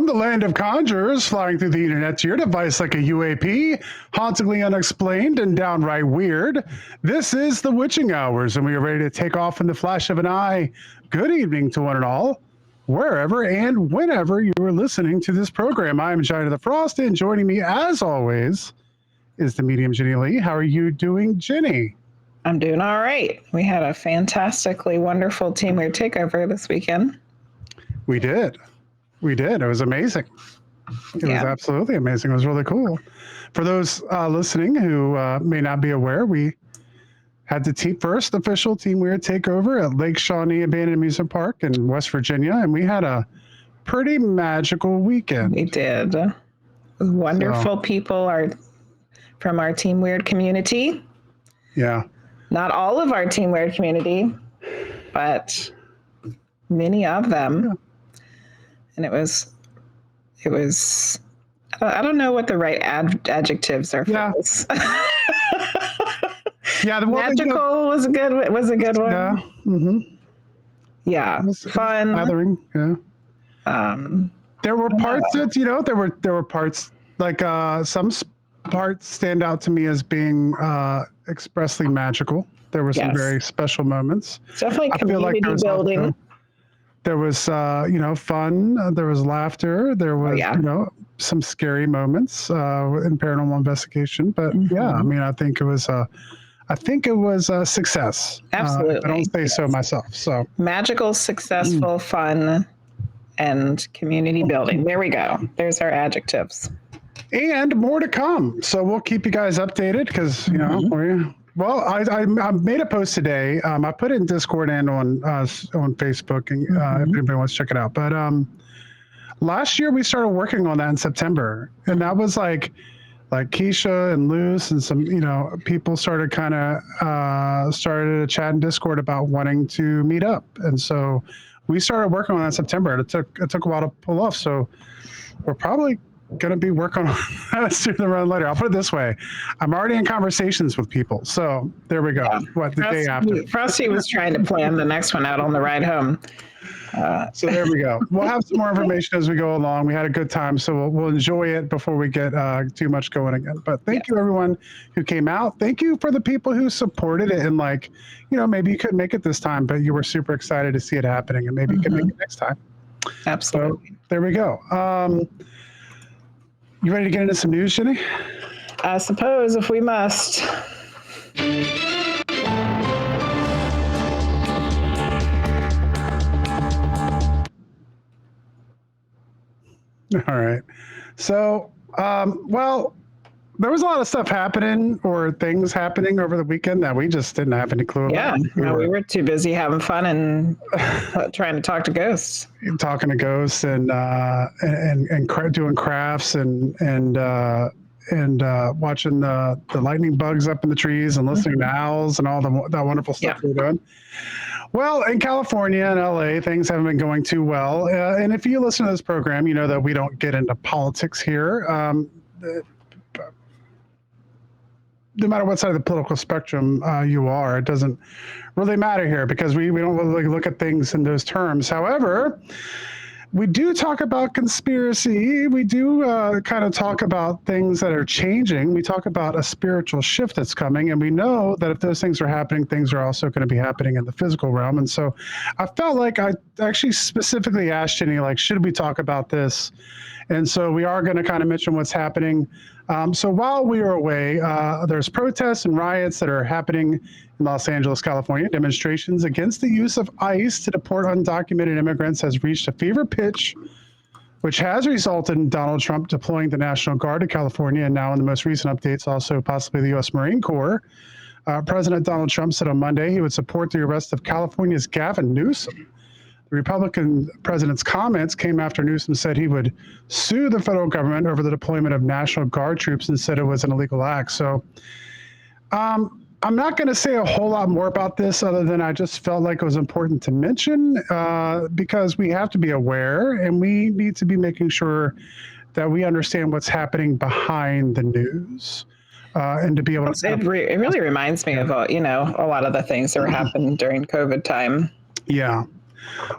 From the land of conjurers, flying through the internet to your device like a UAP, hauntingly unexplained and downright weird, this is the Witching Hours, and we are ready to take off in the flash of an eye. Good evening to one and all, wherever and whenever you are listening to this program. I am Johnny the Frost, and joining me, as always, is the medium Jenny Lee. How are you doing, Jenny? I'm doing all right. We had a fantastically wonderful Team Weird takeover this weekend. We did. It was amazing. It was absolutely amazing. It was really cool. For those listening who may not be aware, we had the first official Team Weird takeover at Lake Shawnee Abandoned Amusement Park in West Virginia, and we had a pretty magical weekend. We did. Wonderful people are from our Team Weird community. Yeah. Not all of our Team Weird community, but many of them. Yeah. And it was, I don't know what the right adjectives are for this. Yeah, the magical was a good one. Yeah. Mm-hmm. Yeah. Fun. Gathering. Yeah. There were parts that, there were parts like some parts stand out to me as being expressly magical. There were some very special moments. Definitely community building. There was, fun. There was laughter. There was, some scary moments in paranormal investigation. But I think it was a success. Absolutely. I don't say so myself. So magical, successful, fun, and community building. There we go. There's our adjectives. And more to come. So we'll keep you guys updated because Well, I made a post today. I put it in Discord and on Facebook, and if anybody wants to check it out. But last year we started working on that in September, and that was like Keisha and Luce and some people started started a chat in Discord about wanting to meet up, and so we started working on that in September. It took a while to pull off, so we're probably going to be working on that sooner than later. I'll put it this way. I'm already in conversations with people. So there we go. Yeah. The day after. Frosty was trying to plan the next one out on the ride home. So there we go. We'll have some more information as we go along. We had a good time, so we'll enjoy it before we get too much going again. But thank you, everyone who came out. Thank you for the people who supported it. And maybe you couldn't make it this time, but you were super excited to see it happening, and maybe you can make it next time. Absolutely. So there we go. You ready to get into some news, Jenny? I suppose, if we must. All right. So, there was a lot of stuff happening or things happening over the weekend that we just didn't have any clue about. We were too busy having fun and trying to talk to ghosts. Talking to ghosts and doing crafts and watching the lightning bugs up in the trees and listening to owls and all that wonderful stuff we're doing. Well, in California and LA, things haven't been going too well. And if you listen to this program, you know that we don't get into politics here. No matter what side of the political spectrum you are, it doesn't really matter here because we don't really look at things in those terms. However, we do talk about conspiracy. We do kind of talk about things that are changing. We talk about a spiritual shift that's coming, and we know that if those things are happening, things are also going to be happening in the physical realm. And so I felt like I actually specifically asked Jenny, should we talk about this? And so we are going to kind of mention what's happening. So while we are away, there's protests and riots that are happening in Los Angeles, California. Demonstrations against the use of ICE to deport undocumented immigrants has reached a fever pitch, which has resulted in Donald Trump deploying the National Guard to California. And now in the most recent updates, also possibly the U.S. Marine Corps. President Donald Trump said on Monday he would support the arrest of California's Gavin Newsom. The Republican president's comments came after Newsom said he would sue the federal government over the deployment of National Guard troops and said it was an illegal act. So I'm not going to say a whole lot more about this other than I just felt like it was important to mention because we have to be aware and we need to be making sure that we understand what's happening behind the news. And to be able to... It really reminds me of, a lot of the things that were happening during COVID time. Yeah.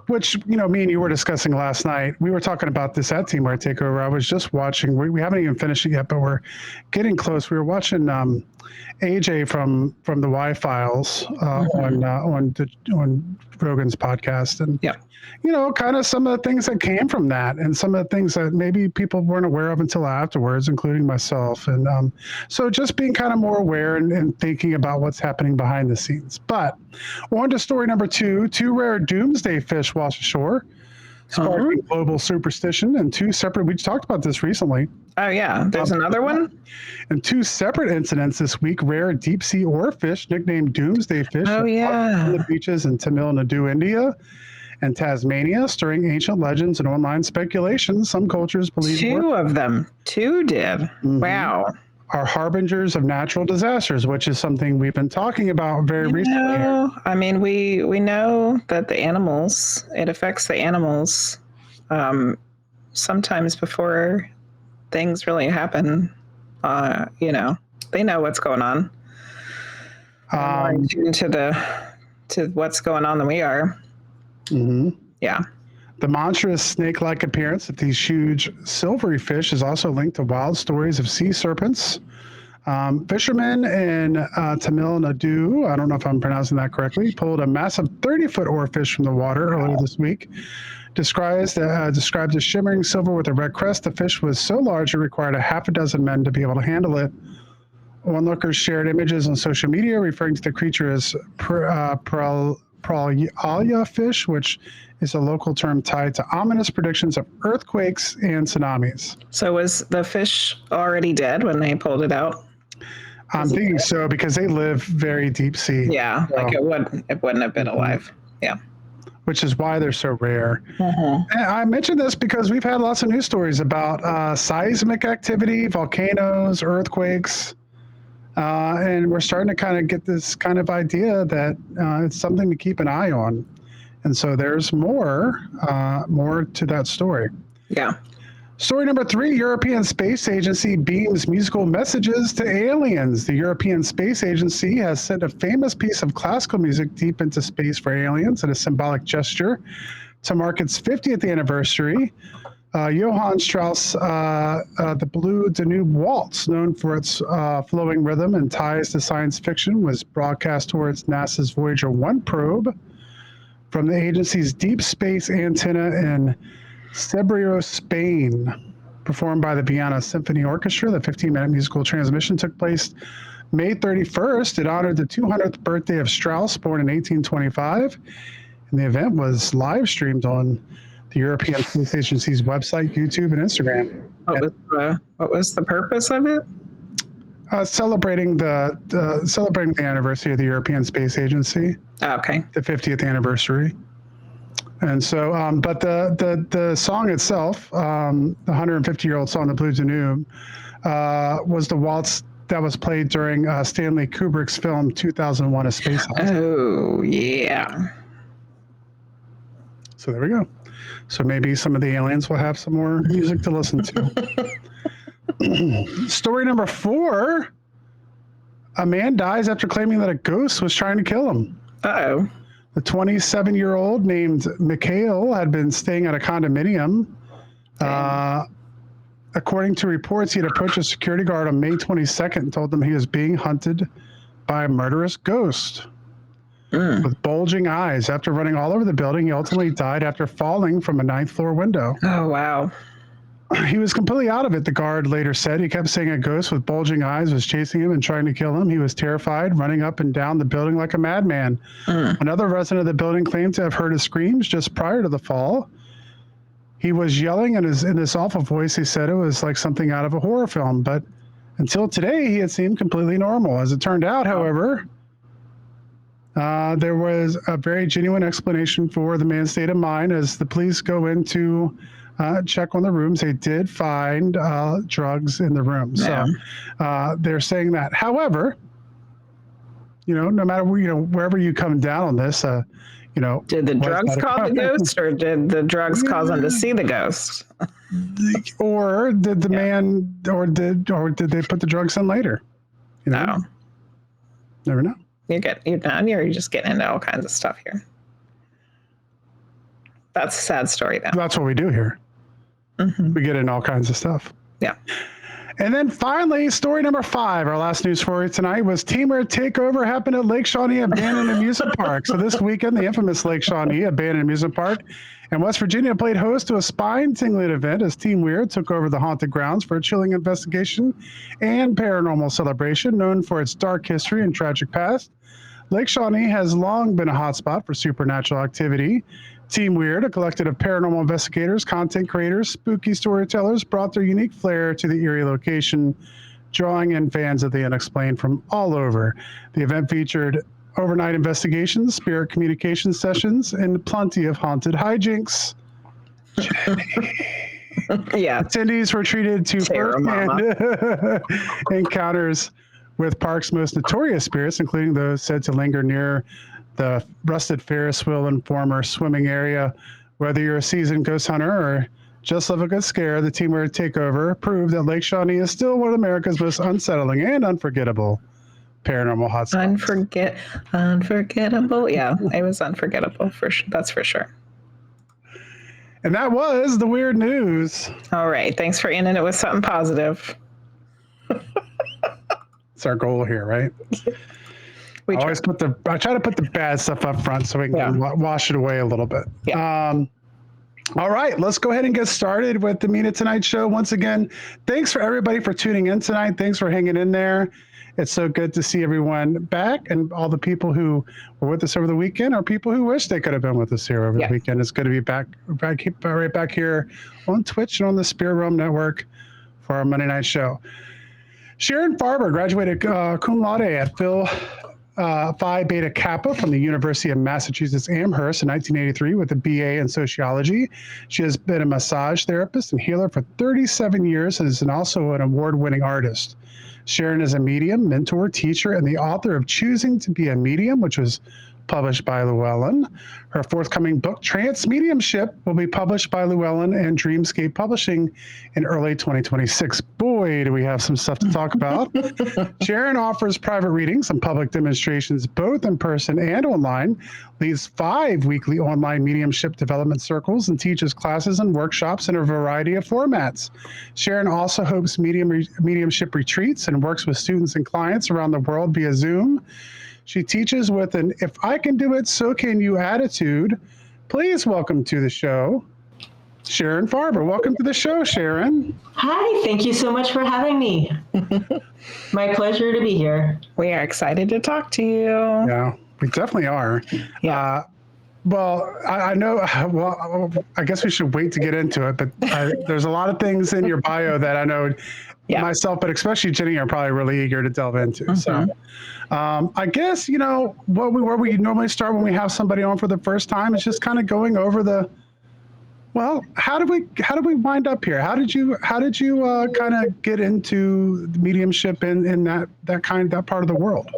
which, me and you were discussing last night. We were talking about this at Teamwear Takeover. I was just watching, we haven't even finished it yet, but we're getting close. We were watching AJ from the Y-Files on Rogan's podcast. And, kind of some of the things that came from that and some of the things that maybe people weren't aware of until afterwards, including myself. And so just being kind of more aware and thinking about what's happening behind the scenes. But on to story number 2, 2 rare doomsday fish wash ashore, sparking global superstition, and 2 separate, we talked about this recently. Oh, yeah. There's another one? And 2 separate incidents this week, rare deep sea oarfish nicknamed doomsday fish on the beaches in Tamil Nadu, India, and Tasmania, stirring ancient legends and online speculations. Some cultures believe 2 of them. 2 did. Mm-hmm. Wow. Are harbingers of natural disasters, which is something we've been talking about very recently. I mean, we know that the animals, it affects the animals sometimes before things really happen. They know what's going on. More in tune to what's going on than we are. Mm-hmm. Yeah. The monstrous snake-like appearance of these huge silvery fish is also linked to wild stories of sea serpents. Fishermen in Tamil Nadu, I don't know if I'm pronouncing that correctly, pulled a massive 30-foot oarfish from the water earlier this week. Described as shimmering silver with a red crest, the fish was so large it required a half a dozen men to be able to handle it. Onlookers shared images on social media referring to the creature as Pralia fish, which is a local term tied to ominous predictions of earthquakes and tsunamis. So was the fish already dead when they pulled it out? I'm thinking so, because they live very deep sea. Yeah, so, it wouldn't have been alive. Yeah. Which is why they're so rare. Mm-hmm. And I mentioned this because we've had lots of news stories about seismic activity, volcanoes, earthquakes. And we're starting to kind of get this kind of idea that it's something to keep an eye on. And so there's more to that story. Yeah. Story number 3, European Space Agency beams musical messages to aliens. The European Space Agency has sent a famous piece of classical music deep into space for aliens in a symbolic gesture to mark its 50th anniversary. Johann Strauss, the Blue Danube Waltz, known for its flowing rhythm and ties to science fiction, was broadcast towards NASA's Voyager 1 probe from the agency's deep space antenna in Cebrios, Spain. Performed by the Vienna Symphony Orchestra, the 15-minute musical transmission took place May 31st. It honored the 200th birthday of Strauss, born in 1825, and the event was live streamed on the European Space Agency's website, YouTube, and Instagram. What was the purpose of it? Celebrating the anniversary of the European Space Agency. Oh, okay. The 50th anniversary. And so, but the song itself, the 150-year-old song, the Blue Danube, was the waltz that was played during Stanley Kubrick's film 2001: A Space Odyssey. Oh, yeah. So there we go. So maybe some of the aliens will have some more music to listen to. Story number 4. A man dies after claiming that a ghost was trying to kill him. Uh-oh. The 27-year-old named Mikhail had been staying at a condominium. According to reports, he had approached a security guard on May 22nd and told them he was being hunted by a murderous ghost. With bulging eyes. After running all over the building, he ultimately died after falling from a 9th floor window. Oh, wow. He was completely out of it, the guard later said. He kept saying a ghost with bulging eyes was chasing him and trying to kill him. He was terrified, running up and down the building like a madman. Another resident of the building claimed to have heard his screams just prior to the fall. He was yelling in this awful voice. He said it was like something out of a horror film. But until today, he had seemed completely normal. As it turned out, however, there was a very genuine explanation for the man's state of mind. As the police go in to check on the rooms, they did find drugs in the room. Yeah. So they're saying that. However, no matter wherever you come down on this, did the drugs cause the ghost, or did the drugs cause him to see the ghost? Or did the man, or did they put the drugs in later? No. Never know. You're just getting into all kinds of stuff here. That's a sad story, though. That's what we do here. Mm-hmm. We get in all kinds of stuff. Yeah. And then finally, story number 5, our last news story tonight was Teamwear takeover happened at Lake Shawnee Abandoned Amusement Park. So this weekend, the infamous Lake Shawnee Abandoned Amusement Park in West Virginia played host to a spine-tingling event as Team Weird took over the haunted grounds for a chilling investigation and paranormal celebration known for its dark history and tragic past. Lake Shawnee has long been a hotspot for supernatural activity. Team Weird, a collective of paranormal investigators, content creators, spooky storytellers, brought their unique flair to the eerie location, drawing in fans of the unexplained from all over. The event featured overnight investigations, spirit communication sessions, and plenty of haunted hijinks. Yeah. Attendees were treated to first-hand encounters with park's most notorious spirits, including those said to linger near the rusted Ferris wheel and former swimming area. Whether you're a seasoned ghost hunter or just love a good scare, the Teamwear takeover proved that Lake Shawnee is still one of America's most unsettling and unforgettable paranormal hotspots. Unforgettable. Yeah, it was unforgettable. That's for sure. And that was the weird news. All right. Thanks for ending it with something positive. It's our goal here, right? I try to put the bad stuff up front so we can wash it away a little bit. Yeah. All right, let's go ahead and get started with the Mina Tonight show. Once again, thanks for everybody for tuning in tonight. Thanks for hanging in there. It's so good to see everyone back, and all the people who were with us over the weekend or people who wish they could have been with us here over the weekend. It's good to be back right back here on Twitch and on the Spirit Realm Network for our Monday night show. Sharon Farber graduated cum laude at Phil Phi Beta Kappa from the University of Massachusetts Amherst in 1983 with a BA in sociology. She has been a massage therapist and healer for 37 years and is also an award-winning artist. Sharon is a medium, mentor, teacher, and the author of Choosing to Be a Medium, which was published by Llewellyn. Her forthcoming book, Trance Mediumship, will be published by Llewellyn and Dreamscape Publishing in early 2026. Boy, do we have some stuff to talk about. Sharon offers private readings and public demonstrations, both in person and online, leads 5 weekly online mediumship development circles, and teaches classes and workshops in a variety of formats. Sharon also hosts mediumship retreats and works with students and clients around the world via Zoom. She teaches with an "if I can do it, so can you" attitude. Please welcome to the show, Sharon Farber. Welcome to the show, Sharon. Hi, thank you so much for having me. My pleasure to be here. We are excited to talk to you. Yeah, we definitely are. Yeah. Well, I know, I guess we should wait to get into it, but there's a lot of things in your bio that I know myself, but especially Jenny, are probably really eager to delve into. Mm-hmm. So I guess, where we normally start when we have somebody on for the first time is just kind of going over how did we wind up here? How did you kind of get into mediumship in that part of the world?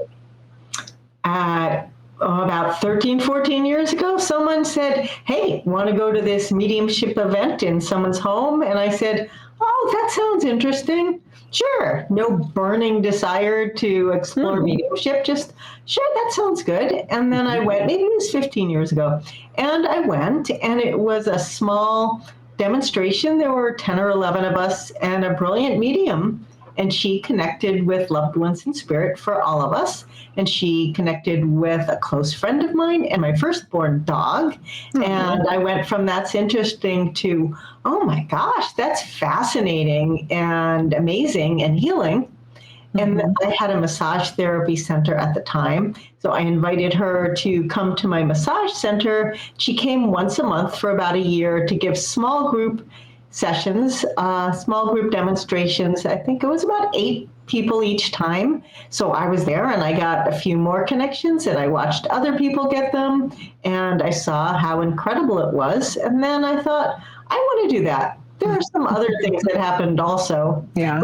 About 13, 14 years ago, someone said, "Hey, want to go to this mediumship event in someone's home?" And I said, "Oh, that sounds interesting. Sure." No burning desire to explore mediumship, just, sure, that sounds good. And then I went, maybe it was 15 years ago, and I went, and it was a small demonstration. There were 10 or 11 of us and a brilliant medium, and she connected with loved ones in spirit for all of us. And she connected with a close friend of mine and my firstborn dog. Mm-hmm. And I went from "that's interesting" to, "Oh my gosh, that's fascinating and amazing and healing." Mm-hmm. And I had a massage therapy center at the time. So I invited her to come to my massage center. She came once a month for about a year to give small group sessions, small group demonstrations. I think it was about 8 people each time. So I was there and I got a few more connections and I watched other people get them and I saw how incredible it was. And then I thought, I want to do that. There are some other things that happened also. Yeah.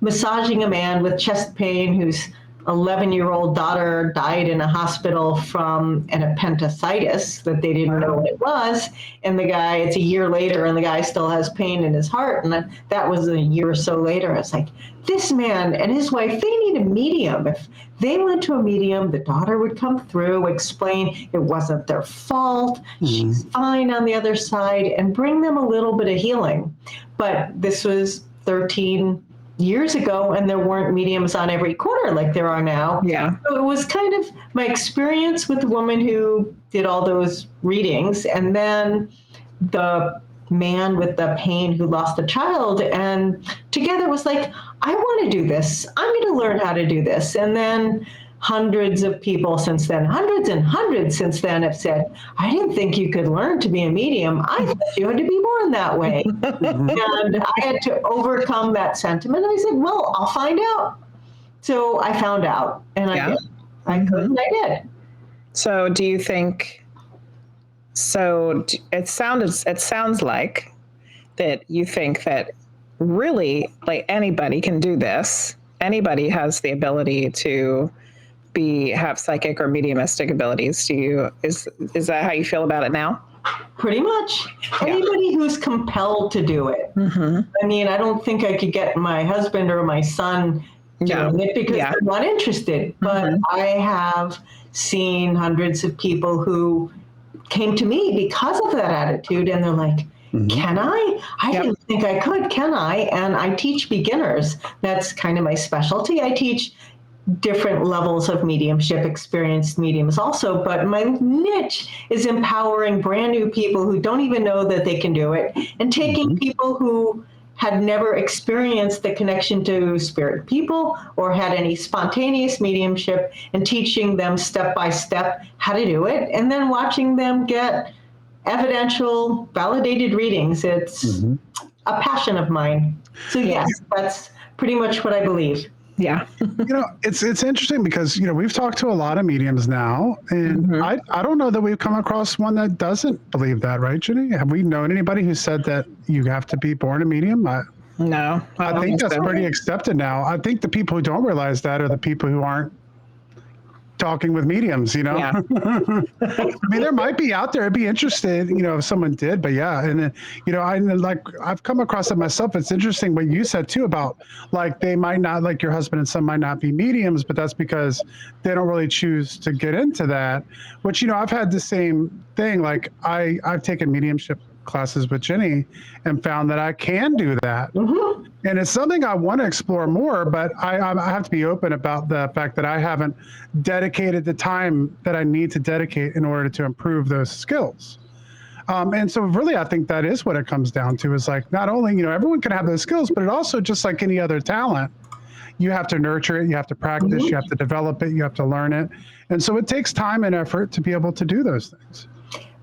Massaging a man with chest pain who's 11-year-old daughter died in a hospital from an appendicitis that they didn't know what it was. And the guy, it's a year later, and the guy still has pain in his heart. And that was a year or so later. It's like, this man and his wife, they need a medium. If they went to a medium, the daughter would come through, explain it wasn't their fault. She's fine on the other side, and bring them a little bit of healing. But this was 13 years ago, and there weren't mediums on every corner like there are now. Yeah. So it was kind of my experience with the woman who did all those readings, and then the man with the pain who lost a child, and together was like, I want to do this. I'm going to learn how to do this. And then hundreds of people since then, hundreds and hundreds since then have said, I didn't think you could learn to be a medium. I thought you had to be born that way. And I had to overcome that sentiment. I said, well, I'll find out. So I found out, and I did. I could, and I did. So do you think, it sounds like that you think that really, like, anybody can do this. Anybody has the ability to have psychic or mediumistic abilities. Is that how you feel about it now? Pretty much. Anybody who's compelled to do it. I mean, I don't think I could get my husband or my son doing it because they're not interested. But I have seen hundreds of people who came to me because of that attitude, and they're like, can I? I didn't think I could, can I? And I teach beginners. That's kind of my specialty. I teach different levels of mediumship, experienced mediums also, but my niche is empowering brand new people who don't even know that they can do it, and taking people who had never experienced the connection to spirit people or had any spontaneous mediumship, and teaching them step by step how to do it, and then watching them get evidential, validated readings. It's a passion of mine. So yes, that's pretty much what I believe. Yeah. It's interesting because, we've talked to a lot of mediums now, and I don't know that we've come across one that doesn't believe that, right, Ginny? Have we known anybody who said that you have to be born a medium? No. I think that's pretty accepted now. I think the people who don't realize that are the people who aren't talking with mediums, Yeah. I mean, there might be out there. I'd be interested, if someone did, but yeah. And then, I've come across it myself. It's interesting what you said too about they might not, like your husband and son might not be mediums, but that's because they don't really choose to get into that, which, I've had the same thing. I've taken mediumship classes with Ginny and found that I can do that. And it's something I want to explore more, but I have to be open about the fact that I haven't dedicated the time that I need to dedicate in order to improve those skills. And so really, I think that is what it comes down to, is not only, everyone can have those skills, but it also, just like any other talent, you have to nurture it, you have to practice, you have to develop it, you have to learn it. And so it takes time and effort to be able to do those things.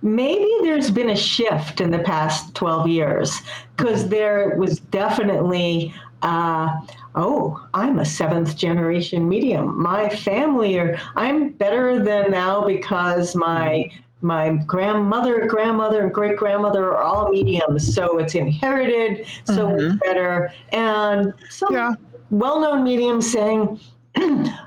Maybe there's been a shift in the past 12 years, because there was definitely, I'm a 7th generation medium. My family, I'm better than now because my grandmother, and great-grandmother are all mediums, so it's inherited, so it's better. And some well-known mediums saying,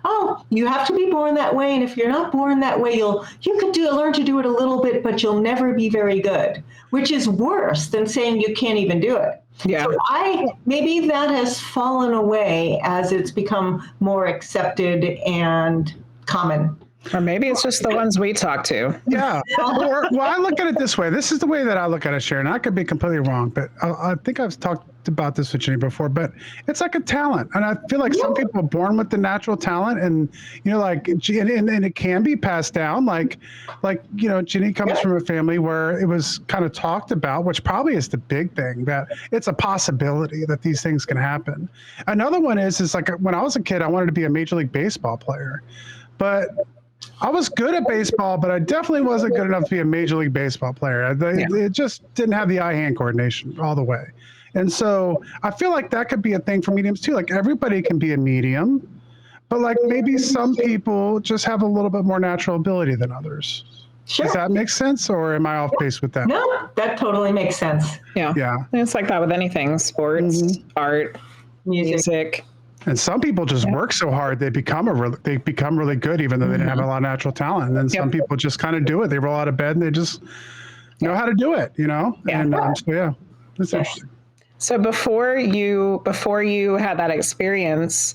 oh, you have to be born that way, and if you're not born that way, you could learn to do it a little bit, but you'll never be very good, which is worse than saying you can't even do it. Yeah. So maybe that has fallen away as it's become more accepted and common. Or maybe it's just the ones we talk to. Yeah. I look at it this way. This is the way that I look at it, Sharon. I could be completely wrong, but I think I've talked about this with Ginny before, but it's like a talent. And I feel like some people are born with the natural talent, and, and it can be passed down. Ginny comes from a family where it was kind of talked about, which probably is the big thing, that it's a possibility that these things can happen. Another one is when I was a kid, I wanted to be a Major League Baseball player, but I was good at baseball, but I definitely wasn't good enough to be a Major League Baseball player. It just didn't have the eye-hand coordination all the way. And so I feel like that could be a thing for mediums too. Everybody can be a medium, but maybe some people just have a little bit more natural ability than others. Sure. Does that make sense, or am I off base with that? No, that totally makes sense. Yeah. Yeah. It's like that with anything: sports, art, music. And some people just work so hard they become really good, even though they didn't have a lot of natural talent. And then some people just kind of do it. They roll out of bed and they just know how to do it, you know. And so it's interesting. So before you had that experience,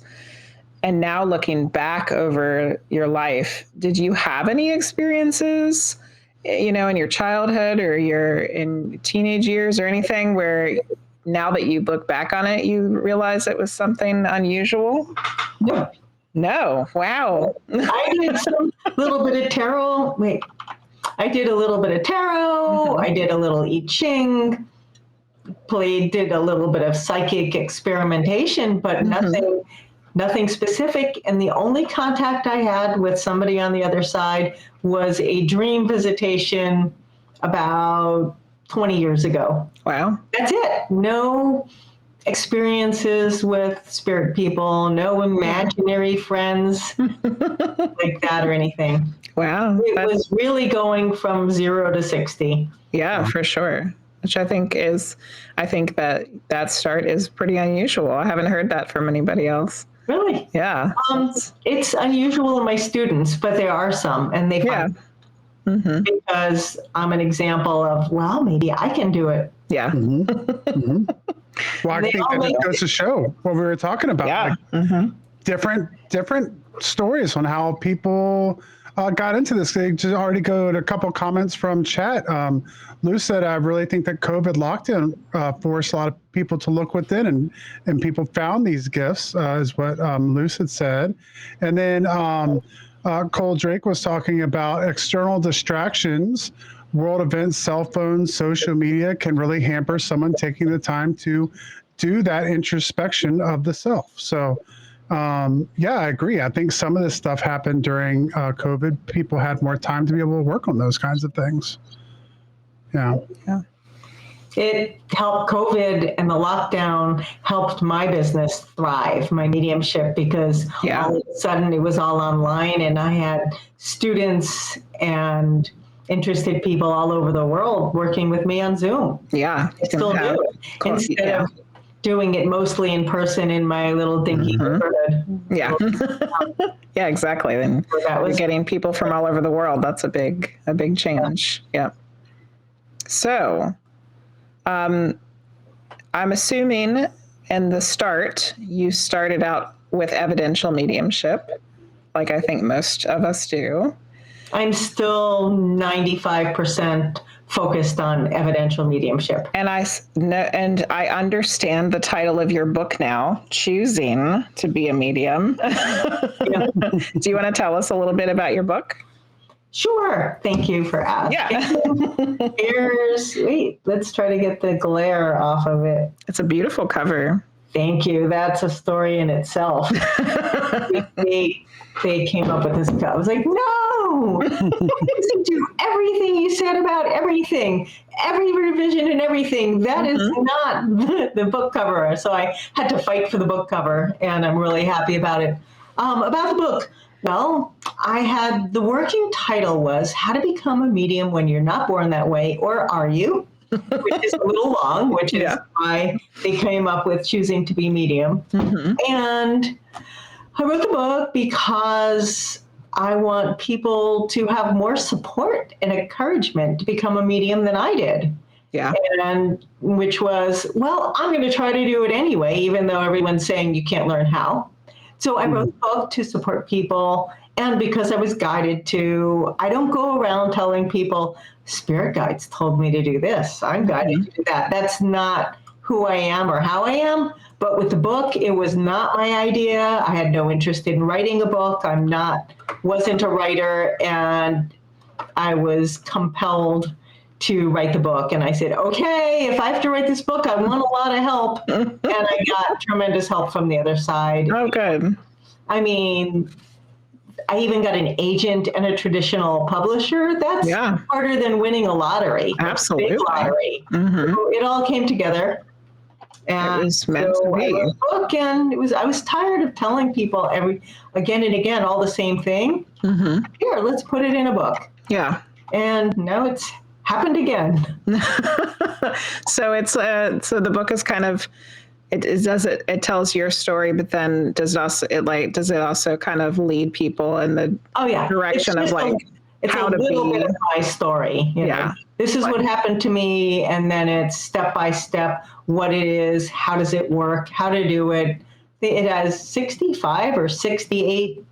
and now looking back over your life, did you have any experiences, you know, in your childhood or in teenage years or anything where now that you look back on it, you realize it was something unusual? No. No. Wow. I did some little bit of tarot. I did a little bit of tarot. I did a little I Ching. Did a little bit of psychic experimentation, but nothing specific. And the only contact I had with somebody on the other side was a dream visitation about 20 years ago. Wow. That's it. No experiences with spirit people, no imaginary friends like that or anything. Wow. It was really going from 0 to 60. Yeah, for sure. Which I think that start is pretty unusual. I haven't heard that from anybody else. Really? Yeah. It's unusual in my students, but there are some, and they find because I'm an example of, well, maybe I can do it. Yeah. Well, I think that just goes to show what we were talking about. Yeah. Like different stories on how people got into this. They just already go to a couple comments from chat. Lou said, I really think that COVID lockdown forced a lot of people to look within, and people found these gifts, is what Lou had said. And then Cole Drake was talking about external distractions, world events, cell phones, social media can really hamper someone taking the time to do that introspection of the self. So, I agree. I think some of this stuff happened during COVID. People had more time to be able to work on those kinds of things. Yeah. It helped. COVID and the lockdown helped my business thrive, my mediumship, because all of a sudden it was all online, and I had students and interested people all over the world working with me on Zoom. Yeah. I still do it. Instead of doing it mostly in person in my little dinky neighborhood. Yeah. Yeah, exactly. And you're getting people from all over the world. That's a big change. Yeah. So, I'm assuming in the start, you started out with evidential mediumship, like I think most of us do. I'm still 95% focused on evidential mediumship. And I understand the title of your book now, Choosing to be a Medium. Do you want to tell us a little bit about your book? Sure. Thank you for asking. Yeah. Let's try to get the glare off of it. It's a beautiful cover. Thank you. That's a story in itself. They came up with this. I was like, no, listen to everything you said about everything, every revision and everything. That is not the book cover. So I had to fight for the book cover, and I'm really happy about it. About the book. Well, the working title was How to Become a Medium When You're Not Born That Way, or Are You? Which is a little long, which is why they came up with Choosing to be Medium. And I wrote the book because I want people to have more support and encouragement to become a medium than I did. Yeah. And which was, well, I'm going to try to do it anyway, even though everyone's saying you can't learn how. So I wrote the book to support people. And because I was guided to, I don't go around telling people, spirit guides told me to do this. I'm guided to do that. That's not who I am or how I am. But with the book, it was not my idea. I had no interest in writing a book. Wasn't a writer, and I was compelled to write the book. And I said, okay, if I have to write this book, I want a lot of help. And I got tremendous help from the other side. Oh, good. I mean, I even got an agent and a traditional publisher. That's harder than winning a lottery. Absolutely. Big lottery. So it all came together. And it was meant to be. I wrote a book, and I was tired of telling people again and again all the same thing. Here, let's put it in a book. Yeah. And now it's happened again. So it's so the book is kind of it tells your story, but then does it also kind of lead people in the direction of like it's how a to little be? bit of my story. You know? This is what happened to me, and then it's step by step what it is, how does it work, how to do it. It has 65 or 68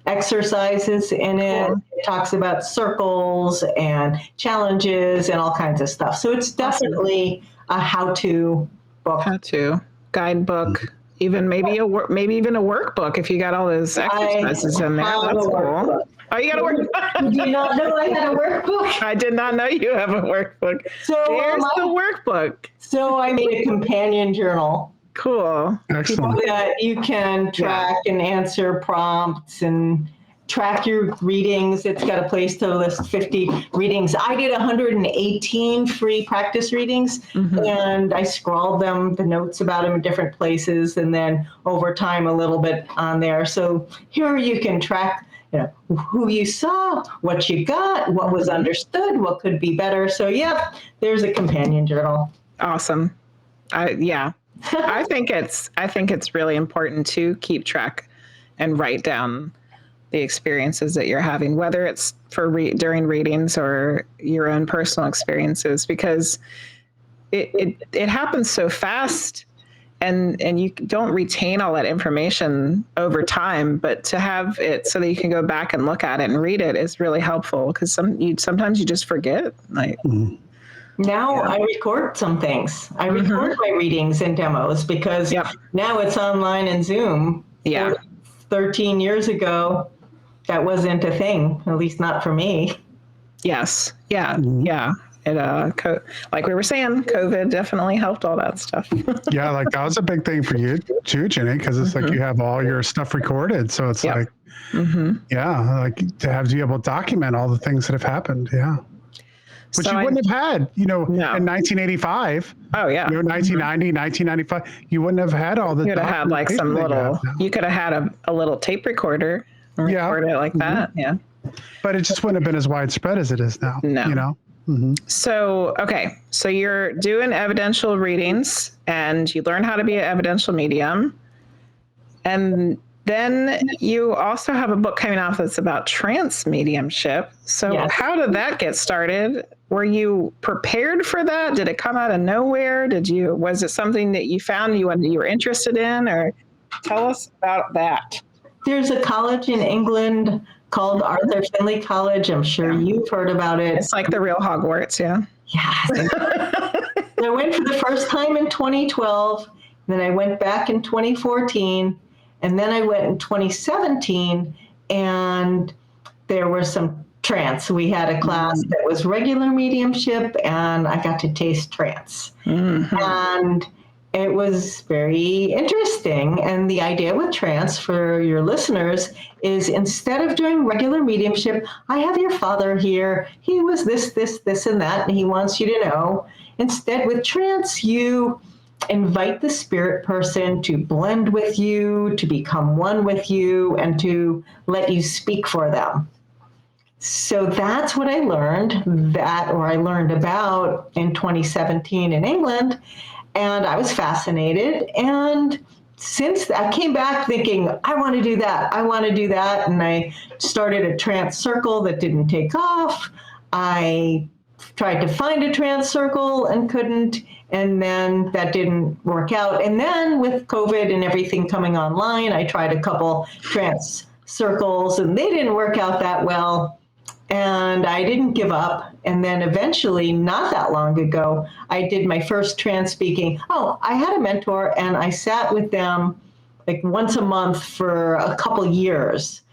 exercises in it. Cool. It talks about circles and challenges and all kinds of stuff. So it's definitely a how-to book. How-to guidebook, even maybe even a workbook if you got all those exercises in there. That's cool. Oh, you got a workbook? Did you not know I had a workbook? I did not know you have a workbook. So there's the workbook. So I made a companion journal. Cool. Excellent. That you can track and answer prompts and track your readings. It's got a place to list 50 readings. I did 118 free practice readings, and I scrawled the notes about them in different places, and then over time a little bit on there. So here you can track, who you saw, what you got, what was understood, what could be better. So there's a companion journal. Awesome. I think it's really important to keep track and write down the experiences that you're having, whether it's for during readings or your own personal experiences, because it happens so fast, and you don't retain all that information over time. But to have it so that you can go back and look at it and read it is really helpful, because sometimes you just forget. Now I record some things. I record my readings and demos because now it's online and Zoom. Yeah. 13 years ago, that wasn't a thing, at least not for me. Yes. Yeah. Yeah. It, like we were saying, COVID definitely helped all that stuff. Yeah, like that was a big thing for you too, Jenny, because it's like you have all your stuff recorded. So it's like, like to be able to document all the things that have happened. Yeah. Which you wouldn't have had, in 1985. Oh, yeah. 1990, 1995. You wouldn't have had all the. You could have had like some little, you could have had a little tape recorder and record it like that. Yeah. But it just wouldn't have been as widespread as it is now. No. So, so you're doing evidential readings and you learn how to be an evidential medium. And then you also have a book coming out that's about trance mediumship. So how did that get started? Were you prepared for that? Did it come out of nowhere? Was it something that you found you were interested in, or tell us about that? There's a college in England called Arthur Findlay College. I'm sure you've heard about it. It's like the real Hogwarts, yeah. Yes. I went for the first time in 2012, then I went back in 2014, and then I went in 2017, and there was some trance. We had a class that was regular mediumship, and I got to taste trance. And it was very interesting. And the idea with trance for your listeners is, instead of doing regular mediumship, I have your father here. He was this, and that, and he wants you to know. Instead, with trance, you invite the spirit person to blend with you, to become one with you, and to let you speak for them. So that's what I learned about in 2017 in England. And I was fascinated. And since I came back thinking, I want to do that. And I started a trance circle that didn't take off. I tried to find a trance circle and couldn't. And then that didn't work out. And then with COVID and everything coming online, I tried a couple trance circles and they didn't work out that well. And I didn't give up. And then eventually, not that long ago, I did my first trance speaking. I had a mentor, and I sat with them like once a month for a couple years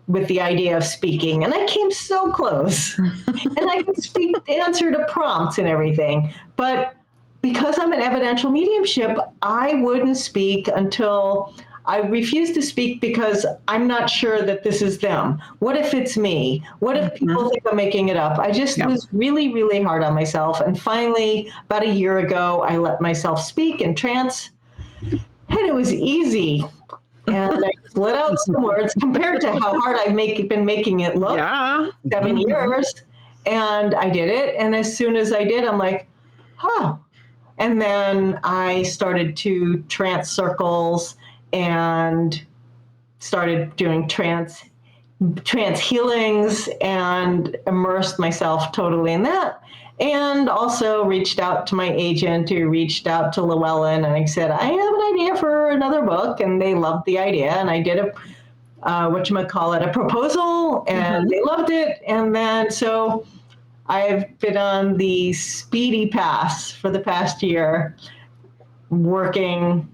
with the idea of speaking. And I came so close. And I could speak, answer to prompts and everything. But because I'm an evidential mediumship, I wouldn't speak until I refuse to speak, because I'm not sure that this is them. What if it's me? What if people think I'm making it up? I just was really, really hard on myself. And finally, about a year ago, I let myself speak in trance, and it was easy. And I let out some words compared to how hard I've been making it look. 7 years. And I did it. And as soon as I did, I'm like, And then I started to trance circles and started doing trance healings and immersed myself totally in that. And also reached out to my agent, who reached out to Llewellyn, and I said, I have an idea for another book. And they loved the idea. And I did a proposal, and they loved it. And then so I've been on the speedy pass for the past year, working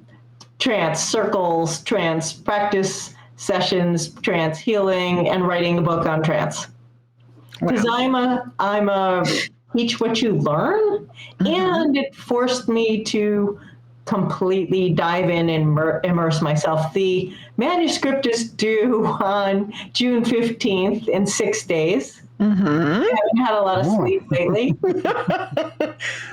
trance circles, trance practice sessions, trance healing, and writing a book on trance. Because I'm a teach what you learn, and it forced me to completely dive in and immerse myself. The manuscript is due on June 15th in 6 days. I haven't had a lot of sleep lately, but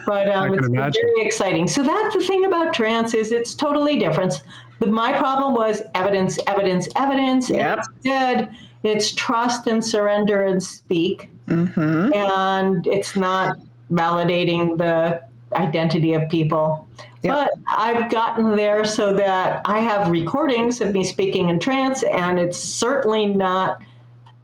it's very exciting. So that's the thing about trance, is it's totally different. But my problem was evidence. Yep. Instead, it's trust and surrender and speak. And it's not validating the identity of people. Yep. But I've gotten there so that I have recordings of me speaking in trance, and it's certainly not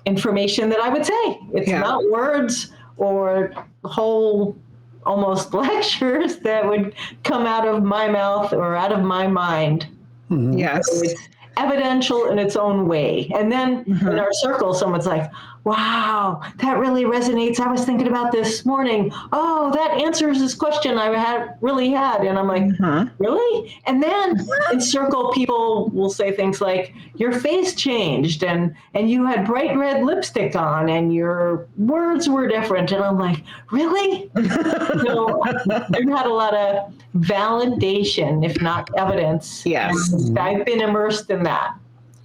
information that I would say. It's not words or whole almost lectures that would come out of my mouth or out of my mind. Yes. So it's evidential in its own way. And then in our circle, someone's like, wow, that really resonates. I was thinking about this morning. Oh, that answers this question I really had. And I'm like, really? And then in circle, people will say things like, your face changed, and you had bright red lipstick on, and your words were different. And I'm like, really? So I've had a lot of validation, if not evidence. Yes. And I've been immersed in that.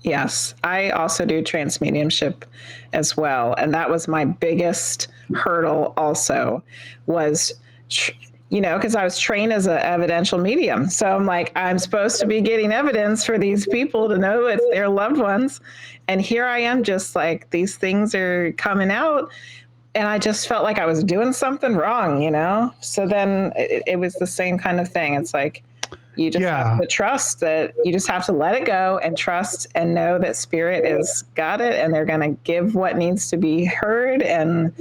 Yes, I also do trance mediumship as well. And that was my biggest hurdle also, was, because I was trained as an evidential medium. So I'm like, I'm supposed to be getting evidence for these people to know it's their loved ones. And here I am, just like, these things are coming out. And I just felt like I was doing something wrong, So then it was the same kind of thing. It's like, you just have to trust that, you just have to let it go and trust and know that spirit has got it, and they're going to give what needs to be heard. And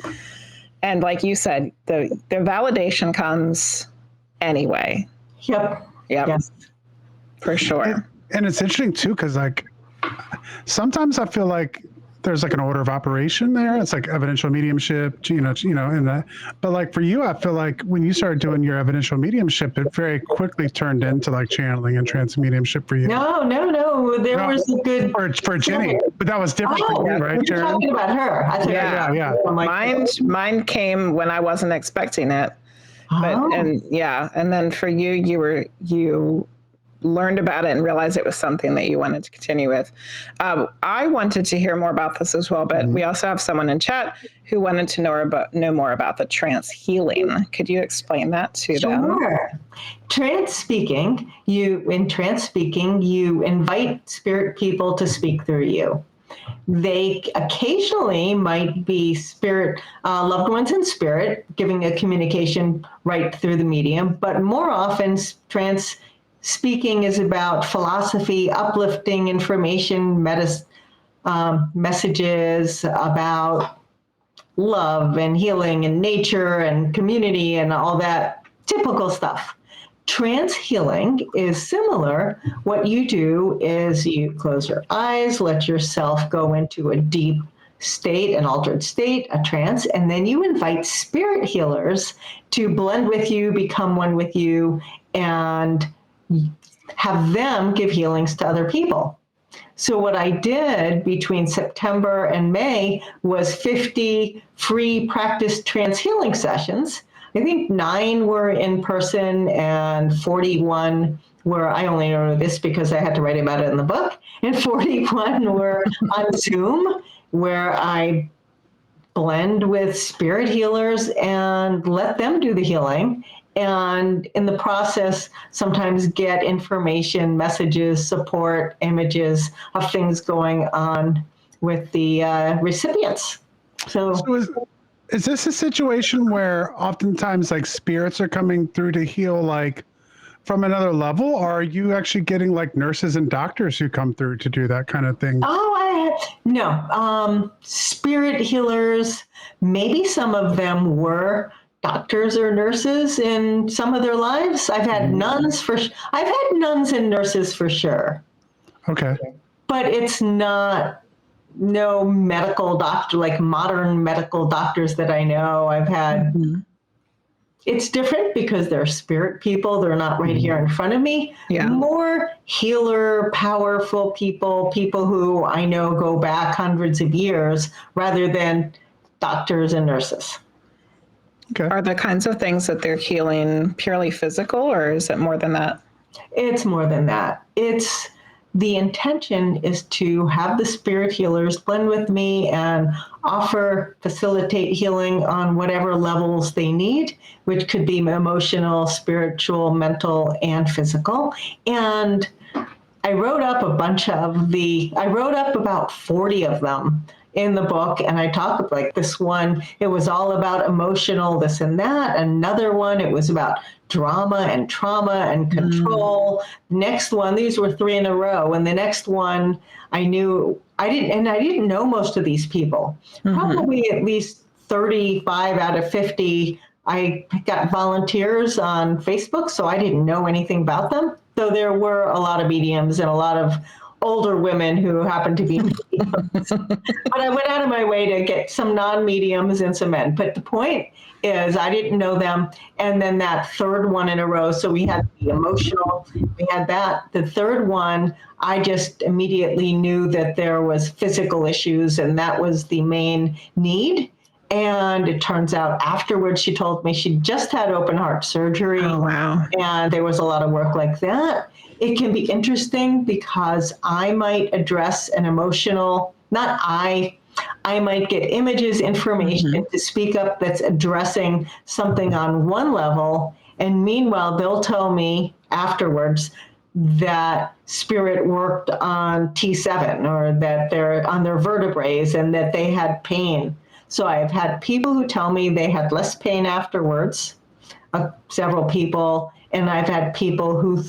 like you said, the validation comes anyway. Yep. Yes. For sure. And it's interesting too, because like sometimes I feel like there's like an order of operation there. It's like evidential mediumship, in that. But like for you, I feel like when you started doing your evidential mediumship, it very quickly turned into like channeling and trance mediumship for you. No. There was a good for Jenny, but that was different for you, right, Sharon? You're talking about her. I thought yeah. Mine came when I wasn't expecting it. But and then for you, you learned about it and realized it was something that you wanted to continue with. I wanted to hear more about this as well, but we also have someone in chat who wanted to know more about the trance healing. Could you explain that to them? Sure. Trance speaking, you invite spirit people to speak through you. They occasionally might be spirit, loved ones in spirit, giving a communication right through the medium, but more often trance speaking is about philosophy, uplifting information, messages about love and healing and nature and community and all that typical stuff. Trance healing is similar. What you do is you close your eyes, let yourself go into a deep state, an altered state, a trance, and then you invite spirit healers to blend with you, become one with you, and have them give healings to other people. So what I did between September and May was 50 free practice trance healing sessions. I think 9 were in person and 41 were, I only know this because I had to write about it in the book, and 41 were on Zoom, where I blend with spirit healers and let them do the healing. And in the process, sometimes get information, messages, support, images of things going on with the recipients. So Is this a situation where oftentimes like spirits are coming through to heal like from another level, or are you actually getting like nurses and doctors who come through to do that kind of thing? No. Spirit healers, maybe some of them were doctors or nurses in some of their lives. I've had nuns and nurses for sure. Okay. But it's not no medical doctor, like modern medical doctors that I know. I've had, it's different because they're spirit people. They're not right here in front of me. Yeah. More healer, powerful people who I know go back hundreds of years rather than doctors and nurses. Okay. Are the kinds of things that they're healing purely physical, or is it more than that? It's more than that. It's the intention is to have the spirit healers blend with me and facilitate healing on whatever levels they need, which could be emotional, spiritual, mental, and physical. And I wrote up about 40 of them in the book, and I talked like this one, it was all about emotional, this and that. Another one, it was about drama and trauma and control. Next one, these were 3 in a row. And the next one, I didn't know most of these people. Probably at least 35 out of 50, I got volunteers on Facebook, so I didn't know anything about them. So there were a lot of mediums and a lot of older women who happened to be mediums. But I went out of my way to get some non-mediums and some men. But the point is I didn't know them. And then that third one in a row, so we had the emotional, we had that. The third one, I just immediately knew that there was physical issues, and that was the main need. And it turns out afterwards, she told me she just had open heart surgery. Oh, wow. And there was a lot of work like that. It can be interesting because I might address an emotional, I might get images, information to speak up that's addressing something on one level. And meanwhile, they'll tell me afterwards that spirit worked on T7 or that they're on their vertebrae and that they had pain. So I've had people who tell me they had less pain afterwards, several people, and I've had people who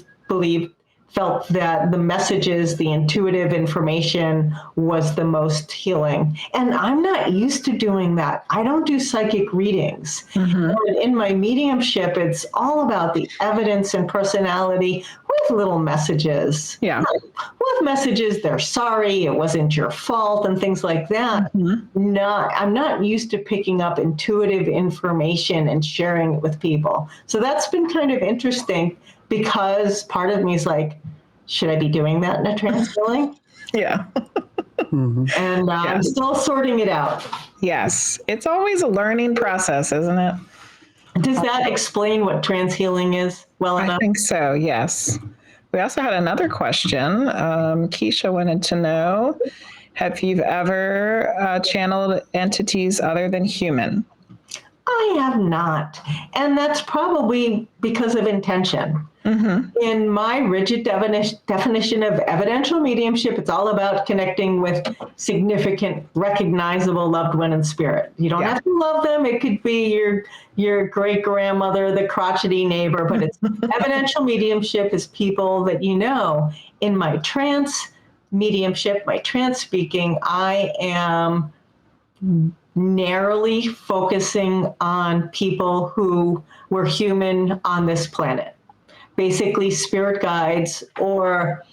felt that the messages, the intuitive information was the most healing. And I'm not used to doing that. I don't do psychic readings. In my mediumship, it's all about the evidence and personality with little messages. Yeah. With messages, they're sorry, it wasn't your fault, and things like that. I'm not used to picking up intuitive information and sharing it with people. So that's been kind of interesting, because part of me is like, should I be doing that in a trance healing? Yeah. And I'm still sorting it out. Yes. It's always a learning process, isn't it? Does that explain what trance healing is well enough? I think so, yes. We also had another question. Keisha wanted to know, have you ever channeled entities other than human? I have not. And that's probably because of intention. In my rigid definition of evidential mediumship, it's all about connecting with significant, recognizable loved one in spirit. You don't have to love them. It could be your great-grandmother, the crotchety neighbor, but it's evidential mediumship is people that you know. In my trance mediumship, my trance speaking, I am narrowly focusing on people who were human on this planet. Basically spirit guides, or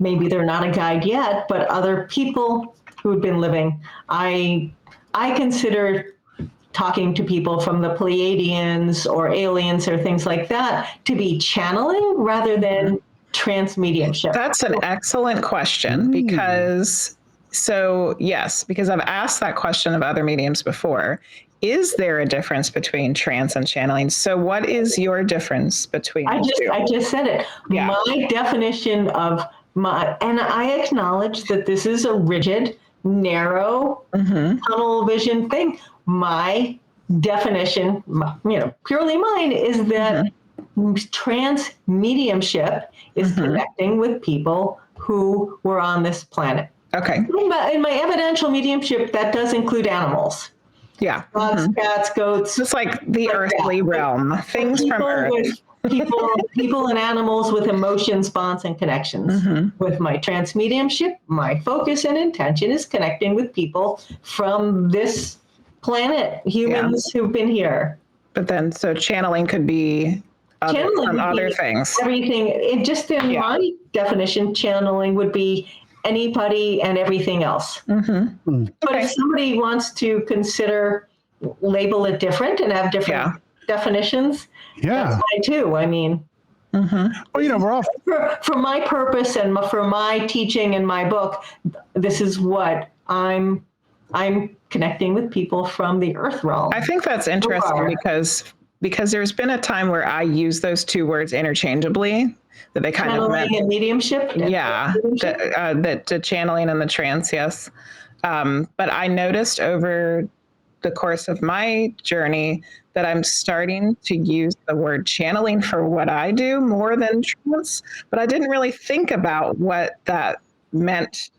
maybe they're not a guide yet, but other people who've been living. I consider talking to people from the Pleiadians or aliens or things like that to be channeling rather than trance mediumship. That's an excellent question, because I've asked that question of other mediums before. Is there a difference between trance and channeling? So what is your difference between the two? I just said it. Yeah. My definition of and I acknowledge that this is a rigid, narrow, tunnel vision thing. My definition, purely mine, is that trance mediumship is connecting with people who were on this planet. Okay. In my evidential mediumship, that does include animals. Yeah. Dogs, cats, goats. Just like the earthly realm, things from Earth. People and animals with emotions, bonds, and connections. With my trance mediumship, my focus and intention is connecting with people from this planet, humans who've been here. But then, so channeling could be from other things. Everything. In my definition, channeling would be anybody and everything else. But if somebody wants to label it different and have different definitions, that's fine too. I mean, well, we're all for my purpose and for my teaching and my book, this is what I'm connecting with people from the earth realm. I think that's interesting because there's been a time where I use those two words interchangeably, that they kind of meant and mediumship. The channeling and the trance, yes. But I noticed over the course of my journey that I'm starting to use the word channeling for what I do more than trance, but I didn't really think about what that meant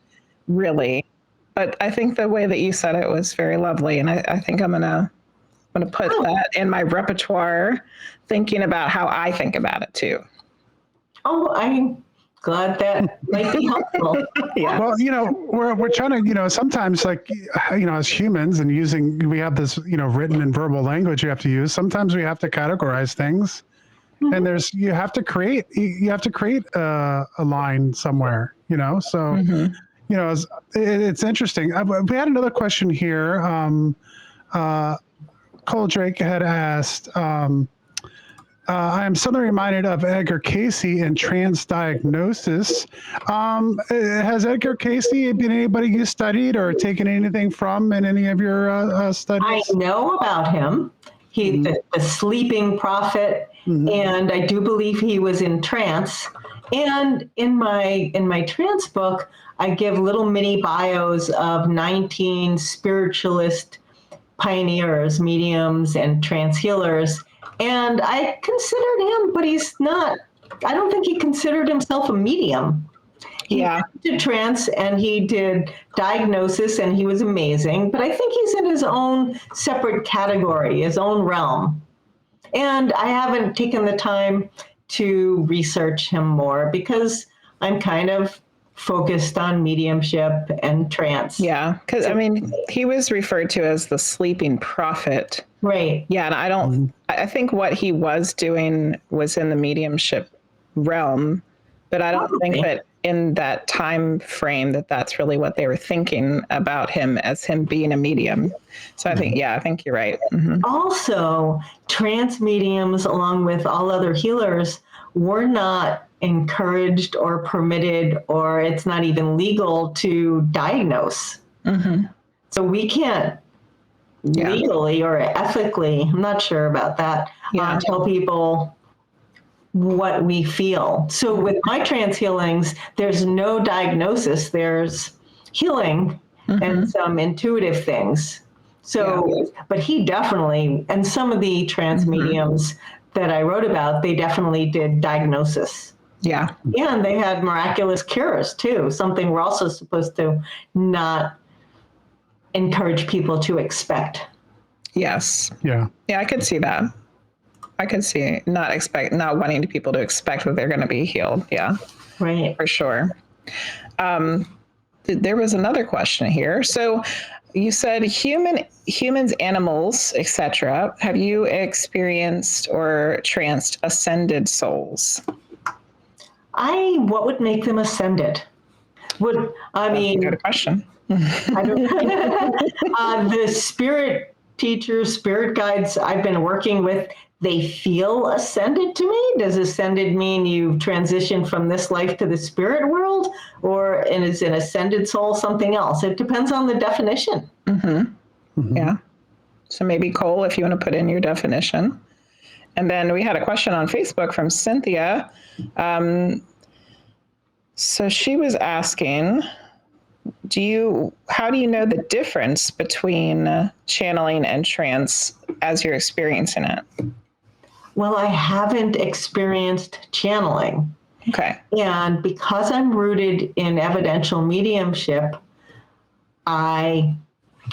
really. But I think the way that you said it was very lovely, and I think I'm gonna put that in my repertoire, thinking about how I think about it too. Oh, I'm glad that might be helpful. Well, we're trying to, sometimes like, as humans and we have this, written and verbal language you have to use. Sometimes we have to categorize things, and you have to create a line somewhere, so, it's interesting. We had another question here. Cole Drake had asked, I am suddenly reminded of Edgar Casey in trance diagnosis. Has Edgar Casey been anybody you studied or taken anything from in any of your studies? I know about him. He's the sleeping prophet, and I do believe he was in trance. And in my trance book, I give little mini bios of 19 spiritualist pioneers, mediums, and trance healers. And I considered him, but I don't think he considered himself a medium. He did trance and he did diagnosis, and he was amazing, but I think he's in his own separate category, his own realm. And I haven't taken the time to research him more because I'm kind of focused on mediumship and trance. Yeah, because he was referred to as the sleeping prophet. Right. Yeah, and I think what he was doing was in the mediumship realm, but I don't think that in that time frame that's really what they were thinking about him as him being a medium. So I think you're right. Also, trance mediums, along with all other healers, were not encouraged or permitted, or it's not even legal to diagnose. So we can't legally or ethically, I'm not sure about that, tell people what we feel. So with my trance healings, there's no diagnosis, there's healing and some intuitive things. So, but he definitely, and some of the trance mediums that I wrote about, they definitely did diagnosis. Yeah. And they had miraculous cures too, something we're also supposed to not encourage people to expect. Yes. Yeah. Yeah, I could see that. I could see not wanting people to expect that they're going to be healed. Yeah. Right. For sure. There was another question here. So you said humans, animals, etc. Have you experienced or tranced ascended souls? What would make them ascended? Good question. I don't, the spirit teachers, spirit guides I've been working with, they feel ascended to me. Does ascended mean you've transitioned from this life to the spirit world, and is an ascended soul something else? It depends on the definition. Yeah. So maybe Cole, if you want to put in your definition. And then we had a question on Facebook from Cynthia. So she was asking, how do you know the difference between channeling and trance as you're experiencing it? Well, I haven't experienced channeling. Okay. And because I'm rooted in evidential mediumship, I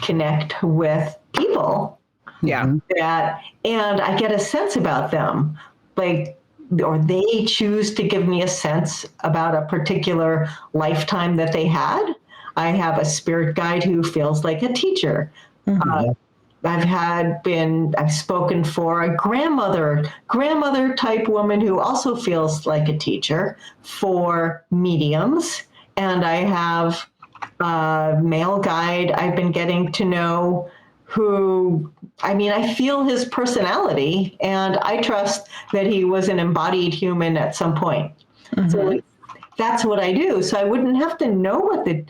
connect with people Yeah. that, and I get a sense about them, like, or they choose to give me a sense about a particular lifetime that they had. I have a spirit guide who feels like a teacher. I've spoken for a grandmother type woman who also feels like a teacher, for mediums. And I have a male guide I've been getting to know who, I mean, I feel his personality and I trust that he was an embodied human at some point. So that's what I do. So I wouldn't have to know what the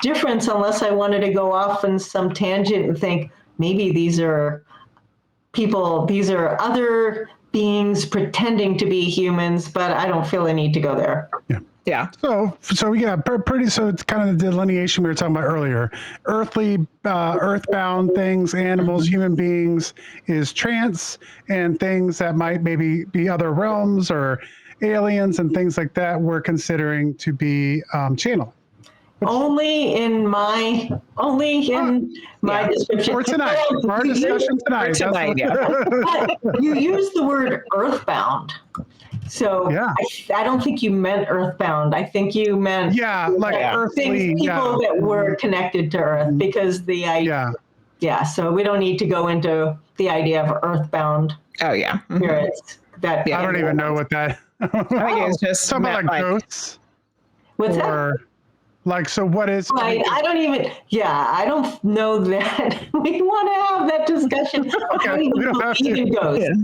difference unless I wanted to go off on some tangent and think, maybe these are people, these are other beings pretending to be humans, but I don't feel a need to go there. Yeah. So we got so it's kind of the delineation we were talking about earlier. Earthly, earthbound things, animals, human beings is trance, and things that might maybe be other realms or aliens and things like that we're considering to be channeling. Only in my description. For tonight, for our discussion tonight. But you use the word earthbound. So Yeah. I don't think you meant earthbound. I think you meant earthly, people that were connected to Earth, because so we don't need to go into the idea of earthbound spirits. I don't even know what that. I think it's just something like ghosts. What's that? Like, so what is? Right. I don't know that we want to have that discussion. I don't even believe in ghosts. Yeah.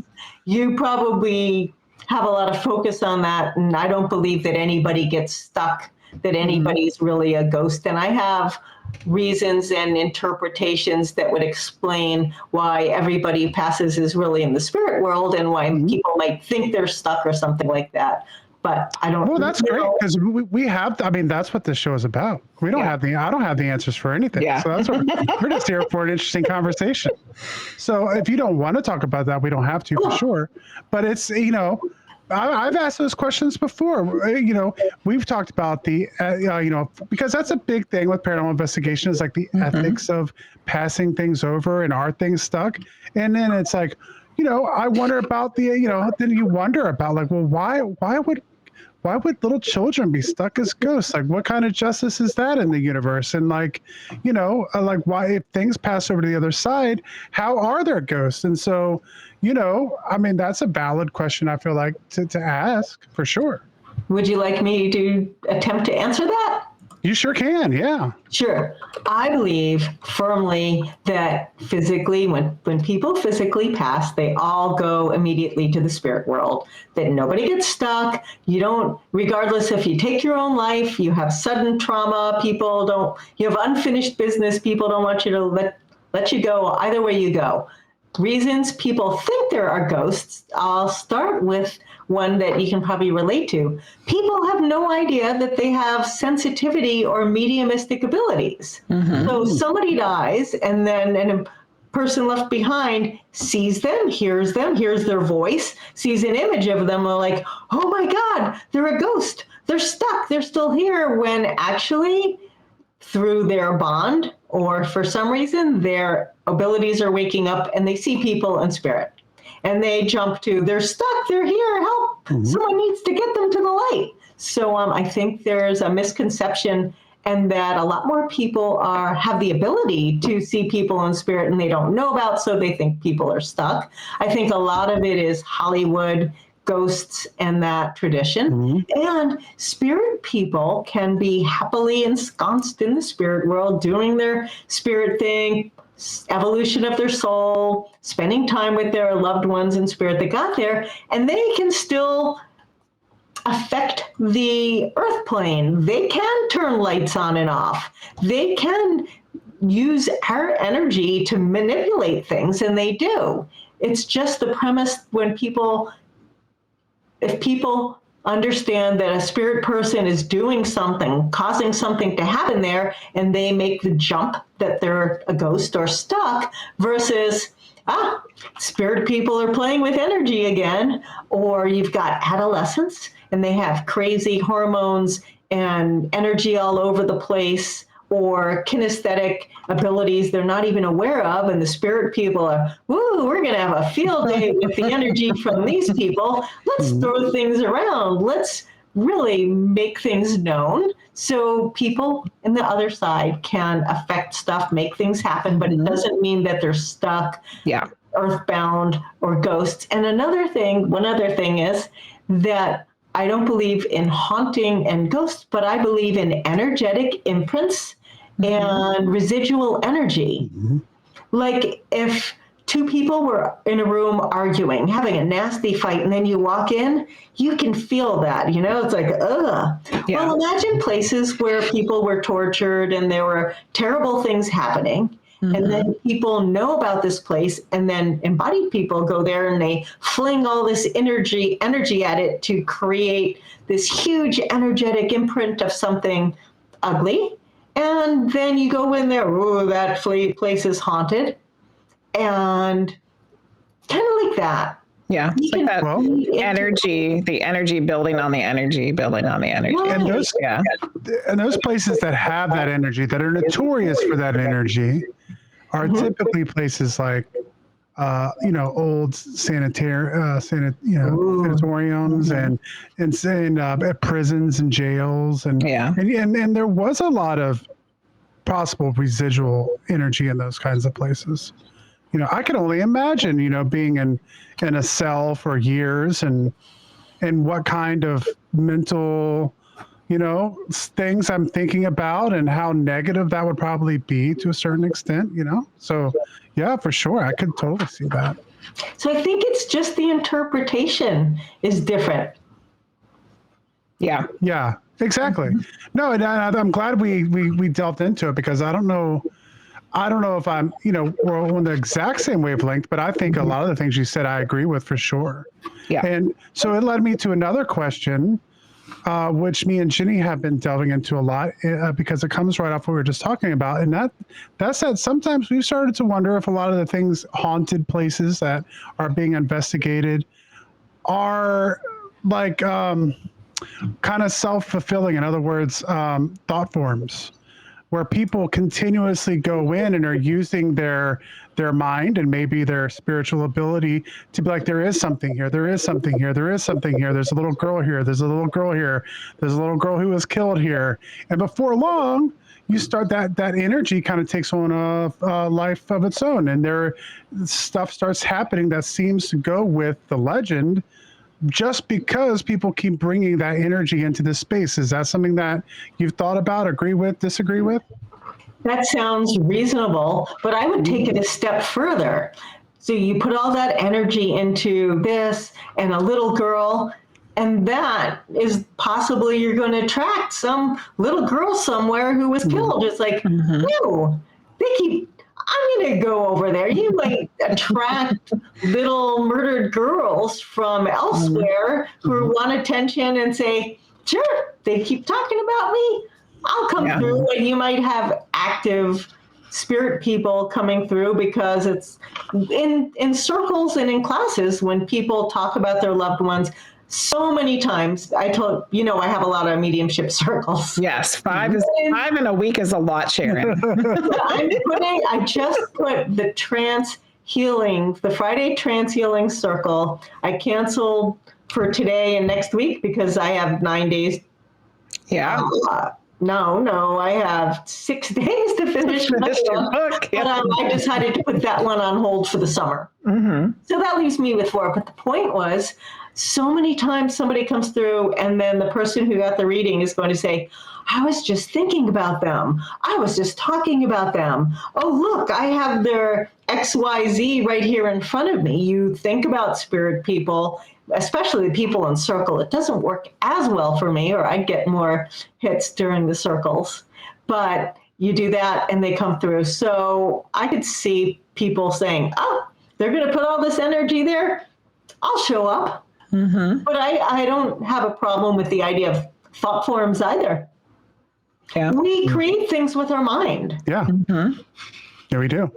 You probably have a lot of focus on that, and I don't believe that anybody gets stuck, that anybody's really a ghost. And I have reasons and interpretations that would explain why everybody passes is really in the spirit world and why people might think they're stuck or something like that. But I don't. Well, that's great, because we have. I mean, that's what this show is about. We don't have I don't have the answers for anything. Yeah. So that's what we're just here for, an interesting conversation. So if you don't want to talk about that, we don't have to for sure. But it's I've asked those questions before. We've talked about the because that's a big thing with paranormal investigation, is like the ethics of passing things over, and are things stuck? And then it's like, I wonder about then you wonder about, like, well, why would little children be stuck as ghosts? Like, what kind of justice is that in the universe? And like, like, why, if things pass over to the other side, how are there ghosts? And so, I mean, that's a valid question, I feel like, to ask, for sure. Would you like me to attempt to answer that? You sure can, yeah. Sure. I believe firmly that physically, when people physically pass, they all go immediately to the spirit world, that nobody gets stuck. You don't, regardless if you take your own life, you have sudden trauma, you have unfinished business, people don't want you to let you go either way you go. Reasons people think there are ghosts, I'll start with one that you can probably relate to. People have no idea that they have sensitivity or mediumistic abilities. So somebody dies, and then a person left behind sees them, hears their voice, sees an image of them, are like, oh my God, they're a ghost. They're stuck. They're still here, when actually, through their bond, or for some reason, their abilities are waking up and they see people in spirit. And they jump to, they're stuck, they're here, help. Someone needs to get them to the light. So I think there's a misconception, and that a lot more people have the ability to see people in spirit and they don't know about, so they think people are stuck. I think a lot of it is Hollywood, ghosts, and that tradition. And spirit people can be happily ensconced in the spirit world, doing their spirit thing, evolution of their soul, spending time with their loved ones in spirit that got there, and they can still affect the earth plane. They can turn lights on and off. They can use our energy to manipulate things, and they do. It's just the premise if people understand that a spirit person is doing something, causing something to happen there, and they make the jump that they're a ghost or stuck, versus, spirit people are playing with energy again, or you've got adolescents and they have crazy hormones and energy all over the place, or kinesthetic abilities they're not even aware of. And the spirit people are, woo, we're going to have a field day with the energy from these people. Let's throw things around. Let's really make things known so people in the other side can affect stuff, make things happen, but it doesn't mean that they're stuck, earthbound, or ghosts. And one other thing is that I don't believe in haunting and ghosts, but I believe in energetic imprints and residual energy. Like if two people were in a room arguing, having a nasty fight, and then you walk in, you can feel that, it's like, ugh. Yeah. Well, imagine places where people were tortured and there were terrible things happening. And then people know about this place, and then embodied people go there and they fling all this energy at it to create this huge energetic imprint of something ugly. And then you go in there, oh, that place is haunted. And kind of like that. Yeah, it's like that energy, the energy building on the energy, building on the energy. Right. And those places that have that energy, that are notorious for that energy, are typically places like, old sanatoriums and prisons and jails, and there was a lot of possible residual energy in those kinds of places. I can only imagine, being in a cell for years and what kind of mental, things I'm thinking about and how negative that would probably be to a certain extent, So, yeah, for sure. I could totally see that. So I think it's just the interpretation is different. Yeah. Yeah, exactly. No, and I'm glad we delved into it, because I don't know if I'm, we're on the exact same wavelength, but I think a lot of the things you said, I agree with for sure. Yeah. And so it led me to another question, which me and Ginny have been delving into a lot, because it comes right off what we were just talking about. And that said, sometimes we've started to wonder if a lot of the things, haunted places that are being investigated, are like kind of self-fulfilling. In other words, thought forms, where people continuously go in and are using their mind and maybe their spiritual ability to be like, there is something here, there is something here, there is something here, there's a little girl here, there's a little girl here, there's a little girl who was killed here. And before long, you start that energy kind of takes on a life of its own, and stuff starts happening that seems to go with the legend, just because people keep bringing that energy into this space. Is that something that you've thought about, agree with, disagree with? That sounds reasonable, but I would take it a step further. So you put all that energy into this and a little girl, and that is possibly you're going to attract some little girl somewhere who was killed. It's like, no, I'm going to go over there. You might attract little murdered girls from elsewhere who want attention and say, sure, they keep talking about me, I'll come through. And you might have active spirit people coming through, because it's in circles and in classes when people talk about their loved ones. So many times I have a lot of mediumship circles. Yes, 5 in a week is a lot, Sharon. I just put the the Friday trance healing circle. I canceled for today and next week because I have 9 days. Yeah. No, I have 6 days to finish my book. But I decided to put that one on hold for the summer. So that leaves me with 4. But the point was, so many times somebody comes through and then the person who got the reading is going to say, I was just thinking about them. I was just talking about them. Oh, look, I have their XYZ right here in front of me. You think about spirit people, especially the people in circle. It doesn't work as well for me, or I'd get more hits during the circles. But you do that and they come through. So I could see people saying, oh, they're going to put all this energy there. I'll show up. But I don't have a problem with the idea of thought forms either. Yeah. We create things with our mind. Yeah. Yeah, we do.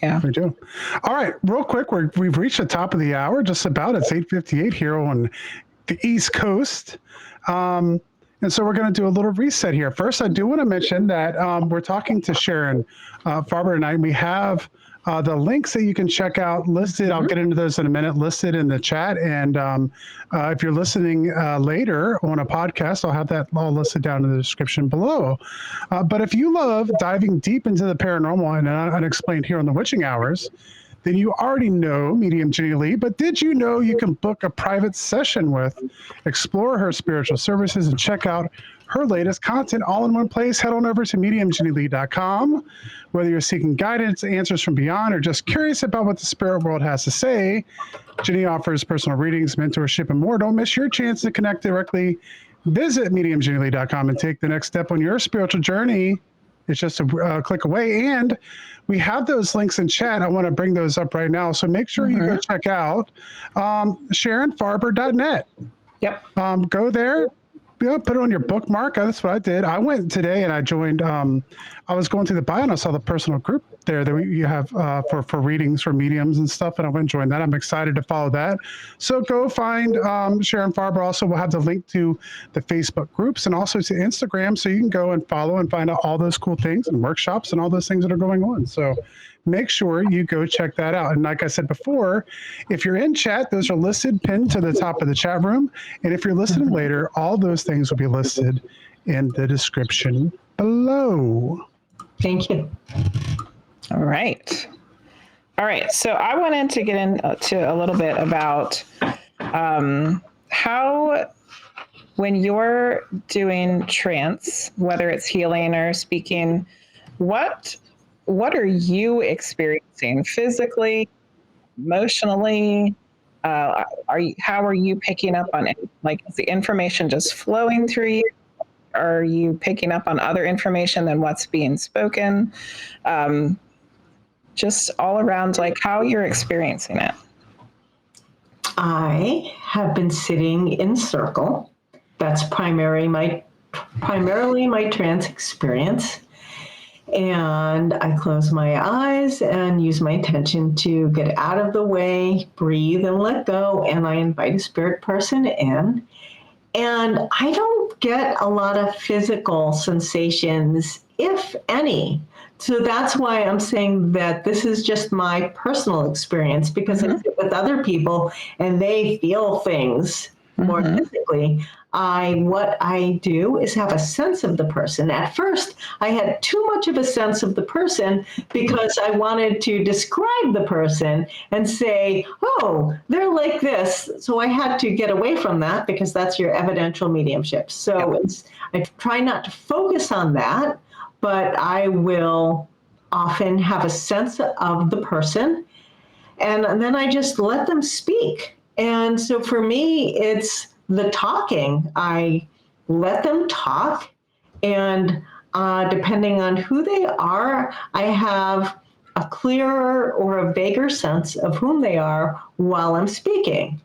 Yeah, we do. All right, real quick, we've reached the top of the hour, just about. It's 8:58 here on the East Coast. And so we're going to do a little reset here. First, I do want to mention that we're talking to Sharon Farber tonight. And we have the links that you can check out listed. I'll get into those in a minute, listed in the chat. And if you're listening later on a podcast, I'll have that all listed down in the description below. But if you love diving deep into the paranormal and unexplained here on the Witching Hours, then you already know medium Ginny Lee, but did you know you can book a private session with, explore her spiritual services, and check out her latest content all in one place? Head on over to mediumginnylee.com. Whether you're seeking guidance, answers from beyond, or just curious about what the spirit world has to say, Ginny offers personal readings, mentorship, and more. Don't miss your chance to connect directly. Visit mediumginnylee.com and take the next step on your spiritual journey. It's just a click away. And we have those links in chat. I want to bring those up right now. So make sure you go check out SharonFarber.net. Yep. Go there. Put it on your bookmark. That's what I did. I went today and I joined. I was going through the bio and I saw the personal group there that you have for readings for mediums and stuff. And I went and joined that. I'm excited to follow that. So go find Sharon Farber. Also, we'll have the link to the Facebook groups and also to Instagram. So you can go and follow and find out all those cool things and workshops and all those things that are going on. So make sure you go check that out. And like I said before, if you're in chat, those are listed, pinned to the top of the chat room. And if you're listening later, all those things will be listed in the description below. Thank you. All right. So I wanted to get into a little bit about how, when you're doing trance, whether it's healing or speaking, what are you experiencing physically, emotionally? How are you picking up on it? Like, is the information just flowing through you? Are you picking up on other information than what's being spoken? Just all around, like, how you're experiencing it. I have been sitting in circle. That's primarily my trance experience. And I close my eyes and use my intention to get out of the way, breathe and let go. And I invite a spirit person in. And I don't get a lot of physical sensations, if any. So that's why I'm saying that this is just my personal experience, because I sit with other people and they feel things more physically. What I do is have a sense of the person. At first, I had too much of a sense of the person because I wanted to describe the person and say, oh, they're like this. So I had to get away from that because that's your evidential mediumship. So I try not to focus on that, but I will often have a sense of the person. And then I just let them speak. And so for me, it's the talking. I let them talk, and depending on who they are, I have a clearer or a vaguer sense of whom they are while I'm speaking.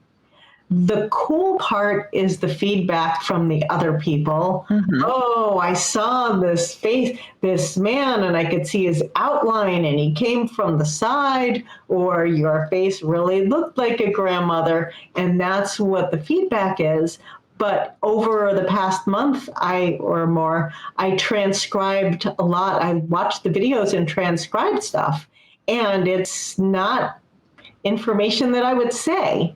The cool part is the feedback from the other people. Oh, I saw this face, this man, and I could see his outline, and he came from the side, or your face really looked like a grandmother, and that's what the feedback is. But over the past month or more, I transcribed a lot. I watched the videos and transcribed stuff, and it's not information that I would say.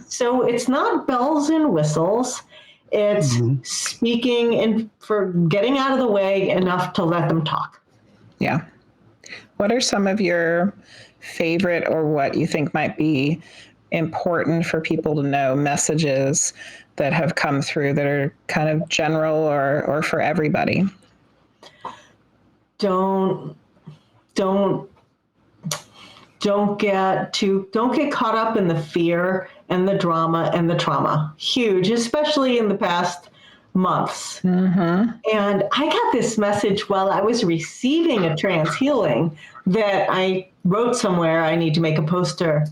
So it's not bells and whistles. It's speaking and for getting out of the way enough to let them talk. Yeah. What are some of your favorite, or what you think might be important for people to know, messages that have come through that are kind of general or for everybody? Don't get caught up in the fear and the drama and the trauma. Huge, especially in the past months. And I got this message while I was receiving a trance healing that I wrote somewhere. I need to make a poster.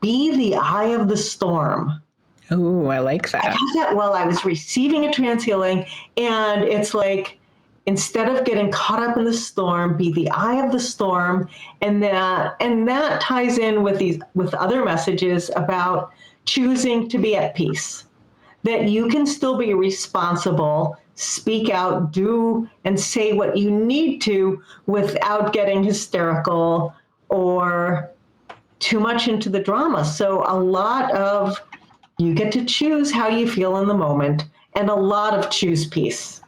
Be the eye of the storm. Ooh, I like that. I got that while I was receiving a trance healing, and it's like, instead of getting caught up in the storm, be the eye of the storm. And that ties in with other messages about choosing to be at peace. that you can still be responsible, speak out, do and say what you need to without getting hysterical or too much into the drama. So a lot of you get to choose how you feel in the moment, and a lot of choose peace.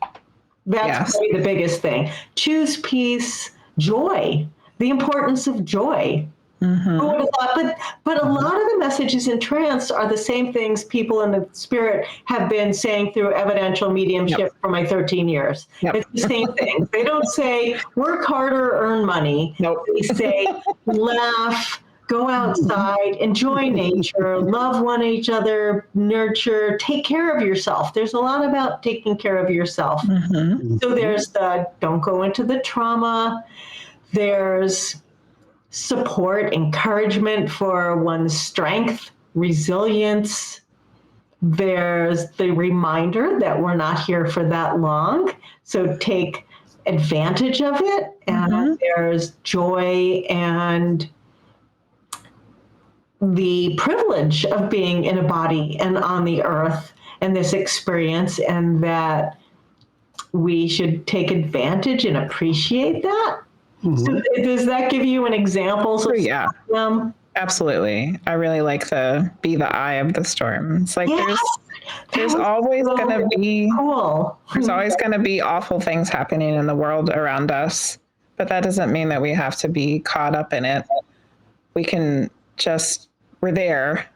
That's probably the biggest thing. Choose peace, joy, the importance of joy. Who would have thought? But a lot of the messages in trance are the same things people in the spirit have been saying through evidential mediumship for my 13 years. It's the same thing. They don't say work harder, earn money. They say laugh, go outside, enjoy nature, love one each other, nurture, take care of yourself. There's a lot about taking care of yourself. So there's the don't go into the trauma. There's support, encouragement for one's strength, resilience. There's the reminder that we're not here for that long, so take advantage of it. And there's joy and the privilege of being in a body and on the earth and this experience, and that we should take advantage and appreciate that. So does that give you an example? So absolutely. I really like the be the eye of the storm. It's like there's always going to be there's always going to be awful things happening in the world around us, but that doesn't mean that we have to be caught up in it. We can just we're there,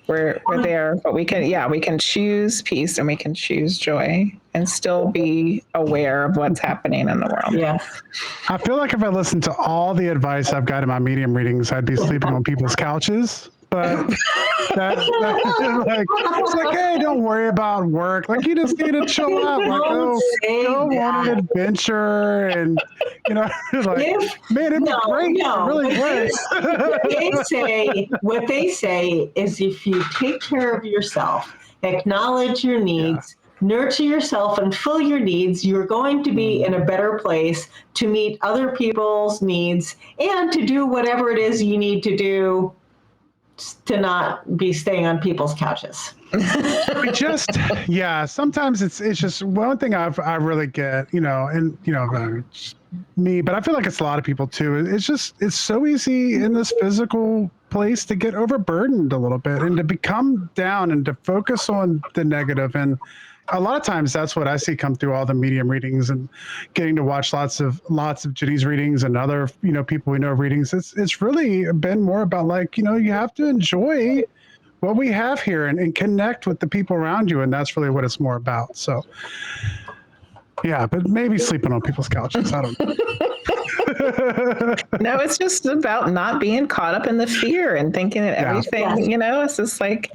but we can choose peace and we can choose joy and still be aware of what's happening in the world. I feel like if I listened to all the advice I've got in my medium readings, I'd be sleeping on people's couches. But it's like, hey, don't worry about work. Like, you just need to chill out. Like, go on an adventure, and like, man, it'd be great. It really would. What they say is, if you take care of yourself, acknowledge your needs, nurture yourself, and fill your needs, you're going to be in a better place to meet other people's needs and to do whatever it is you need to do to not be staying on people's couches. Sometimes it's just one thing I really get, me, but I feel like it's a lot of people too. It's so easy in this physical place to get overburdened a little bit and to become down and to focus on the negative. And a lot of times that's what I see come through all the medium readings and getting to watch lots of Jenny's readings and other, people we know readings. It's really been more about like, you have to enjoy what we have here and connect with the people around you. And that's really what it's more about. So yeah, but maybe sleeping on people's couches. I don't know. No, it's just about not being caught up in the fear and thinking that everything, it's just like,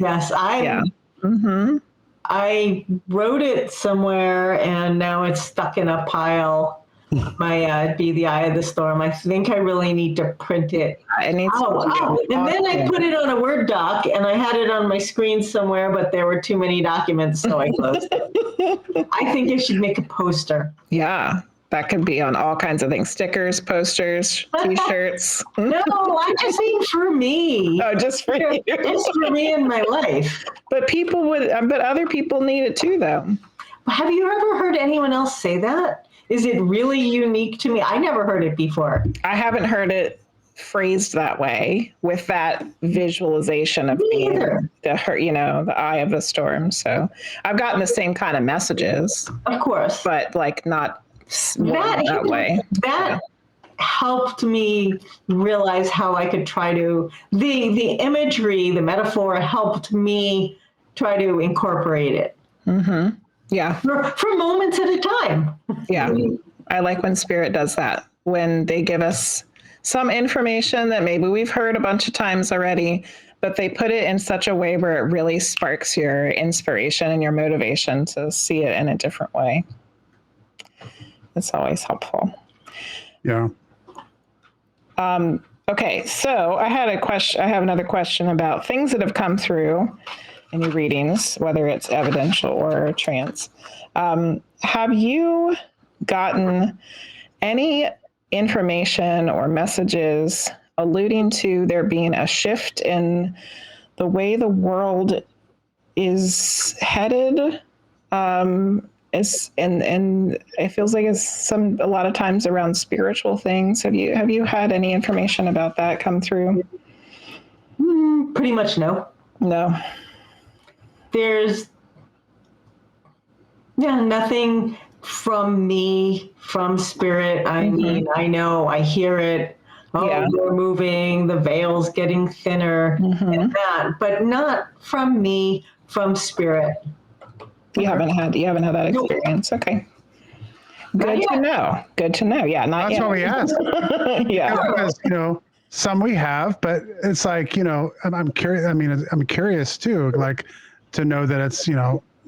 I wrote it somewhere and now it's stuck in a pile. My Be the Eye of the Storm. I think I really need to print it. And then I put it on a Word doc and I had it on my screen somewhere, but there were too many documents, so I closed it. I think I should make a poster. Yeah. That could be on all kinds of things. Stickers, posters, T-shirts. No, I just mean for me. Oh, just for you. Just for me in my life. But other people need it too, though. Have you ever heard anyone else say that? Is it really unique to me? I never heard it before. I haven't heard it phrased that way with that visualization of being the eye of the storm. So I've gotten the same kind of messages. Of course. But like not that way. That helped me realize how I could try to, the imagery, the metaphor helped me try to incorporate it. Mm-hmm. Yeah. For moments at a time. Yeah. I like when Spirit does that, when they give us some information that maybe we've heard a bunch of times already, but they put it in such a way where it really sparks your inspiration and your motivation to see it in a different way. It's always helpful. Yeah. Okay. So I have another question about things that have come through in your readings, whether it's evidential or trance. Have you gotten any information or messages alluding to there being a shift in the way the world is headed. And it feels like it's a lot of times around spiritual things. Have you had any information about that come through? Pretty much no. No. There's nothing from me, from spirit. I mean, I know, I hear it. Oh, you're moving, the veil's getting thinner, and that, but not from me, from spirit. You haven't had that experience. Okay. Good to know. Good to know. Yeah, not That's yet. what we ask. Yeah. Because, some we have, but it's like, I'm curious. I mean, I'm curious too, like to know that it's,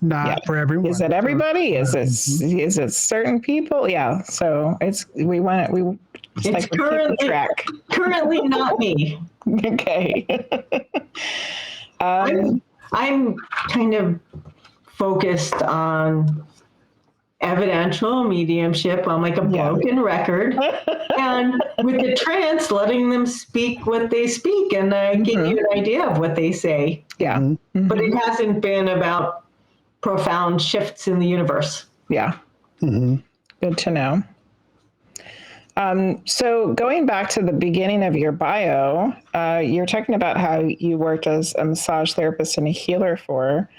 not for everyone. Is it everybody? Is it certain people? Yeah. So it's currently not me. Okay. I'm kind of focused on evidential mediumship. I'm like a broken record. And with the trance, letting them speak what they speak. And I give you an idea of what they say. Yeah. But it hasn't been about profound shifts in the universe. Yeah. Good to know. So going back to the beginning of your bio, you're talking about how you worked as a massage therapist and a healer for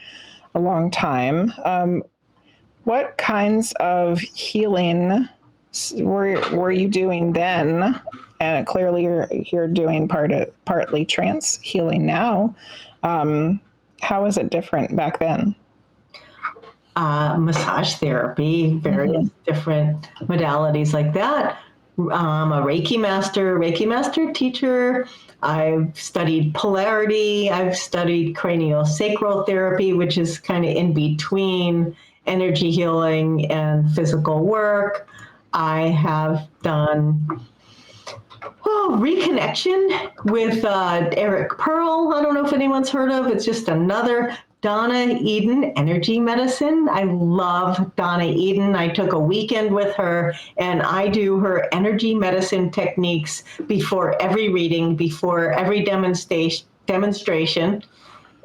a long time. What kinds of healing were you doing then? And clearly you're doing partly trance healing now. How is it different back then? Massage therapy, various different modalities like that. I'm a Reiki master teacher. I've studied polarity. I've studied craniosacral therapy, which is kind of in between energy healing and physical work. I have done reconnection with Eric Pearl. I don't know if anyone's heard of. It's just another Donna Eden energy medicine. I love Donna Eden. I took a weekend with her, and I do her energy medicine techniques before every reading, before every demonstration,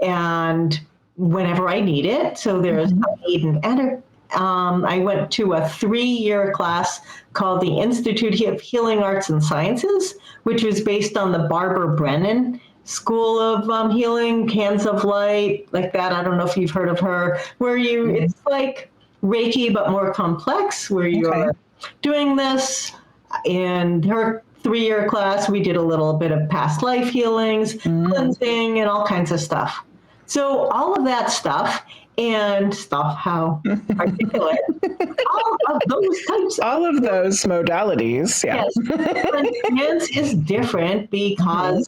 and whenever I need it. So there's Eden energy. I went to a 3-year class called the Institute of Healing Arts and Sciences, which was based on the Barbara Brennan School of Healing, Hands of Light, like that. I don't know if you've heard of her, where it's like Reiki, but more complex, where you're doing this. In her 3-year class, we did a little bit of past life healings, cleansing, and all kinds of stuff. So all of that stuff, how articulate, all of those modalities, Yes. Trance is different because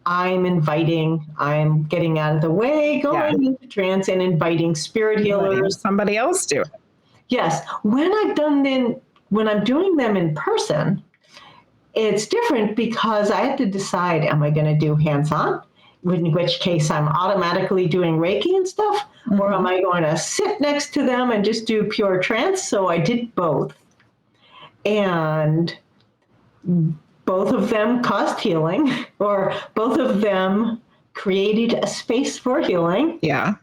I'm getting out of the way, going into trance and inviting spirit healers. Somebody else do it. Yes. When I'm doing them in person, it's different because I have to decide, am I going to do hands-on? In which case I'm automatically doing Reiki and stuff, or am I going to sit next to them and just do pure trance? So I did both. And both of them caused healing, or both of them created a space for healing. Yeah.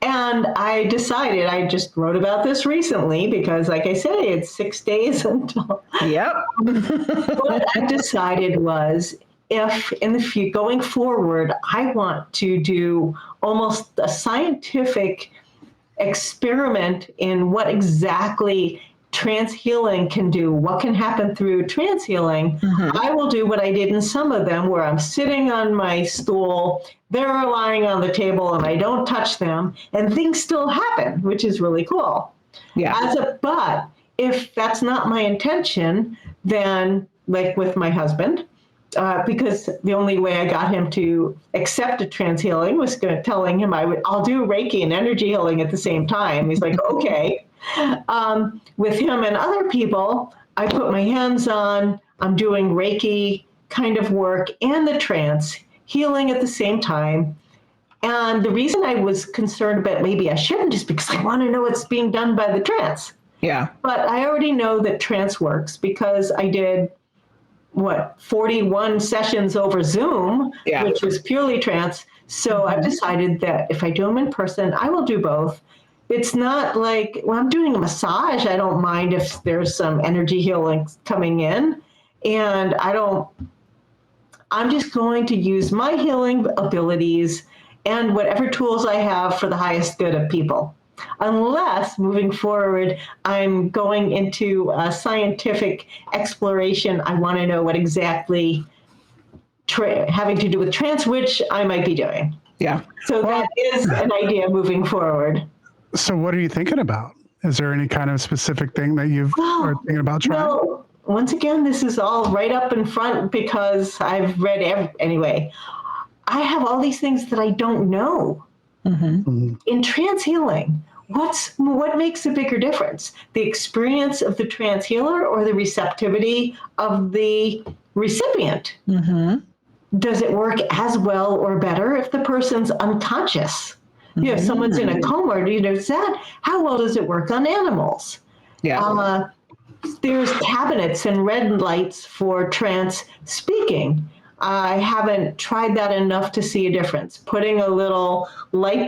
And I decided, I just wrote about this recently because, like I say, it's 6 days until. Yep. What I decided was, if in the going forward, I want to do almost a scientific experiment in what exactly trance healing can do, what can happen through trance healing, I will do what I did in some of them, where I'm sitting on my stool, they're lying on the table, and I don't touch them, and things still happen, which is really cool. Yeah. But if that's not my intention, then, like with my husband, because the only way I got him to accept a trance healing was telling him I'll do Reiki and energy healing at the same time. He's like, okay. With him and other people, I put my hands on, I'm doing Reiki kind of work and the trance healing at the same time. And the reason I was concerned about maybe I shouldn't is because I want to know what's being done by the trance. Yeah. But I already know that trance works because I did 41 sessions over Zoom, which was purely trance. So I've decided that if I do them in person, I will do both. It's not like when I'm doing a massage, I don't mind if there's some energy healing coming in. And I'm just going to use my healing abilities and whatever tools I have for the highest good of people. Unless moving forward, I'm going into a scientific exploration. I want to know what exactly having to do with trance, which I might be doing. Yeah. So that is an idea moving forward. So what are you thinking about? Is there any kind of specific thing that are thinking about trying? Well, once again, this is all right up in front because I've read anyway. I have all these things that I don't know. In trance healing, what makes a bigger difference? The experience of the trance healer or the receptivity of the recipient? Does it work as well or better if the person's unconscious? If someone's in a coma, how well does it work on animals? Yeah. There's cabinets and red lights for trance speaking. I haven't tried that enough to see a difference. Putting a little red light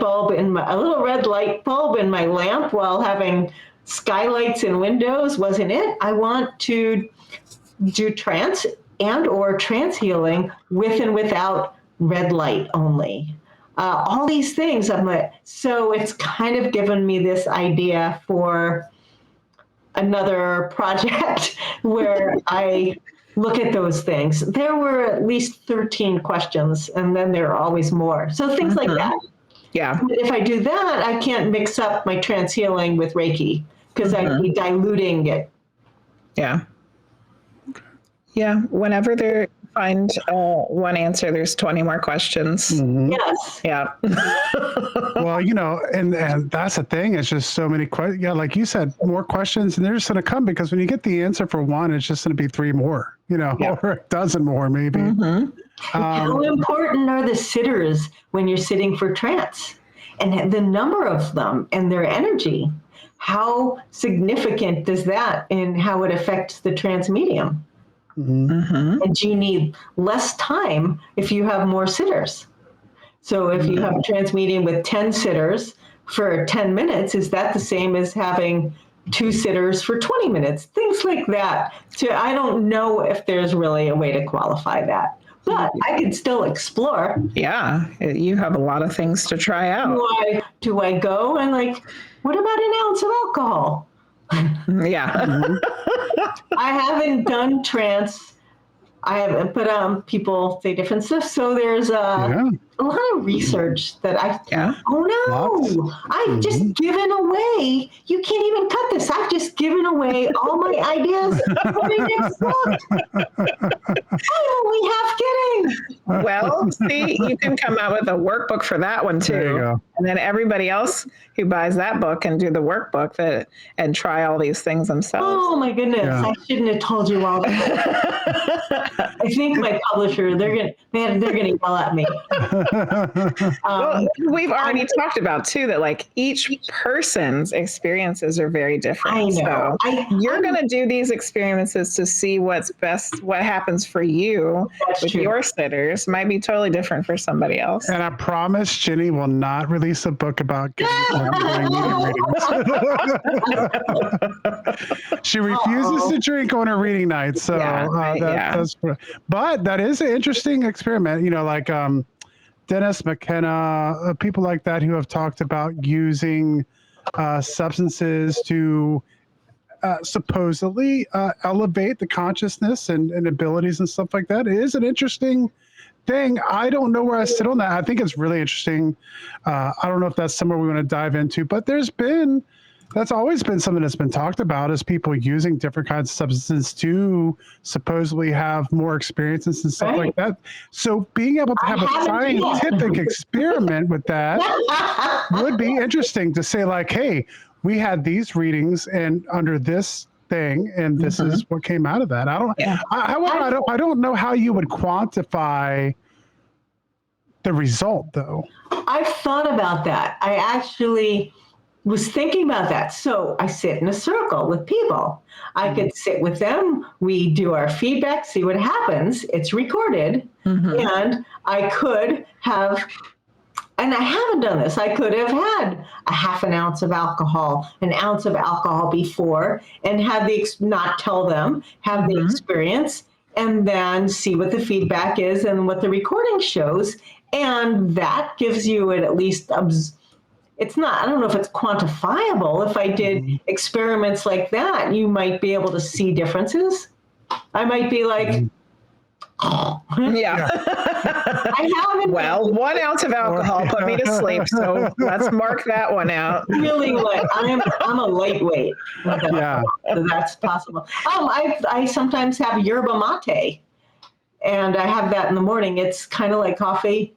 bulb in my lamp while having skylights and windows wasn't it. I want to do trance and or trance healing with and without red light only. All these things, so it's kind of given me this idea for another project where I look at those things. There were at least 13 questions, and then there are always more. So things like that. Yeah. If I do that, I can't mix up my trance healing with Reiki because I'd be diluting it. Yeah. Yeah. Whenever they find one answer, there's 20 more questions. Yes. Yeah. Well, and that's the thing. It's just so many questions. Yeah, like you said, more questions, and they're just going to come because when you get the answer for one, it's just going to be three more, or a dozen more maybe. How important are the sitters when you're sitting for trance? And the number of them and their energy, how significant is that in how it affects the trance medium? And do you need less time if you have more sitters? So if you have a trance medium with 10 sitters for 10 minutes, is that the same as having 2 sitters for 20 minutes? Things like that. So I don't know if there's really a way to qualify that, but I could still explore. Yeah. You have a lot of things to try out. Do I go and what about an ounce of alcohol? Yeah. I haven't done trance. I haven't, but people say different stuff. So there's a lot of research that I've just given away. You can't even cut this. I've just given away all my ideas for my next book. I'm only half kidding. Well, see, you can come out with a workbook for that one too. There you go. And then everybody else who buys that book can do the workbook and try all these things themselves. Oh my goodness. Yeah. I shouldn't have told you all that. I think my publisher, they're gonna yell at me. Well, we've already talked about too that each person's experiences are very different. I know. So you're going to do these experiences to see what's best, what happens for you with your sitters might be totally different for somebody else. And I promise Jenny will not release a book about doing medium readings. She refuses to drink on her reading night. So but that is an interesting experiment, Dennis McKenna, people like that who have talked about using substances to supposedly elevate the consciousness and abilities and stuff like that. It is an interesting thing. I don't know where I sit on that. I think it's really interesting. I don't know if that's somewhere we want to dive into, but that's always been something that's been talked about is people using different kinds of substances to supposedly have more experiences and stuff like that. So being able to have a scientific experiment with that would be interesting to say hey, we had these readings and under this thing, and this is what came out of that. I don't know how you would quantify the result though. I've thought about that. I actually was thinking about that. So I sit in a circle with people. I could sit with them. We do our feedback, see what happens. It's recorded. And I could have and I haven't done this. I could have had a half an ounce of alcohol, an ounce of alcohol before, and have not tell them, have the experience, and then see what the feedback is and what the recording shows. And that gives you at least, it's not, I don't know if it's quantifiable. If I did experiments like that, you might be able to see differences. I might be like, Yeah. I haven't. Well, 1 ounce of alcohol put me to sleep, so let's mark that one out. Really light. I'm a lightweight. Yeah. So that's possible. I sometimes have yerba mate, and I have that in the morning. It's kind of like coffee.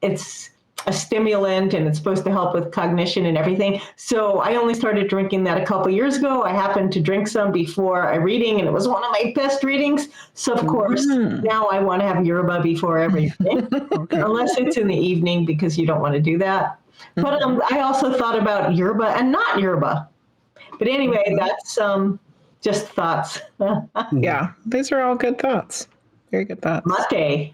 It's a stimulant, and it's supposed to help with cognition and everything. So I only started drinking that a couple years ago. I happened to drink some before a reading, and it was one of my best readings. So of course, now I want to have yerba before everything, unless it's in the evening, because you don't want to do that. But I also thought about yerba and not yerba. But anyway, that's just thoughts. Yeah, these are all good thoughts. Very good thoughts. Mate.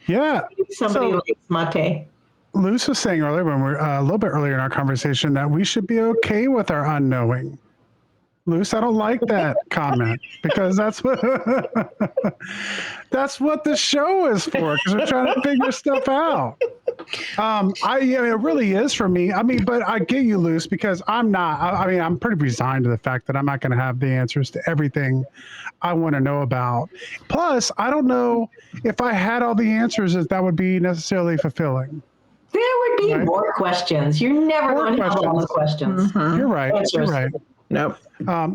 Yeah. Somebody likes mate. Luce was saying earlier, when we're a little bit earlier in our conversation, that we should be okay with our unknowing. Luce, I don't like that comment, because that's what the show is for, because we're trying to figure stuff out. It really is for me. I mean, but I get you, Luce, because I'm not. I'm pretty resigned to the fact that I'm not going to have the answers to everything I want to know about. Plus, I don't know if I had all the answers, if that would be necessarily fulfilling. There would be more questions. You're never going to have all the questions. You're right. Answers. You're right. Nope.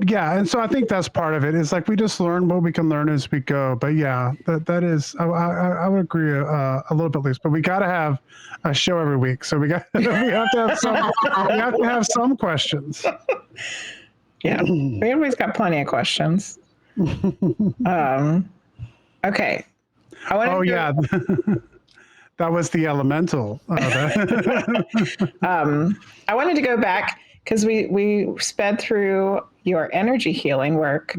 Yeah, and so I think that's part of it. It's like we just learn what we can learn as we go. But yeah, that is. I would agree a little bit, Luce. But we got to have a show every week, so we have to have some. We have to have some questions. Yeah, we always got plenty of questions. Okay. Yeah. That was the elemental. I wanted to go back because we sped through your energy healing work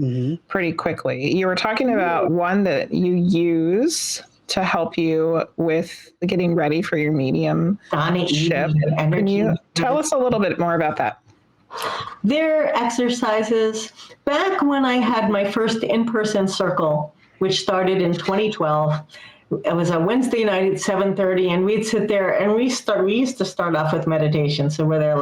pretty quickly. You were talking about one that you use to help you with getting ready for your mediumship. Can you tell us a little bit more about that? Their exercises. Back when I had my first in-person circle, which started in 2012, it was a Wednesday night at 7:30, and we'd sit there and we used to start off with meditation. So we're there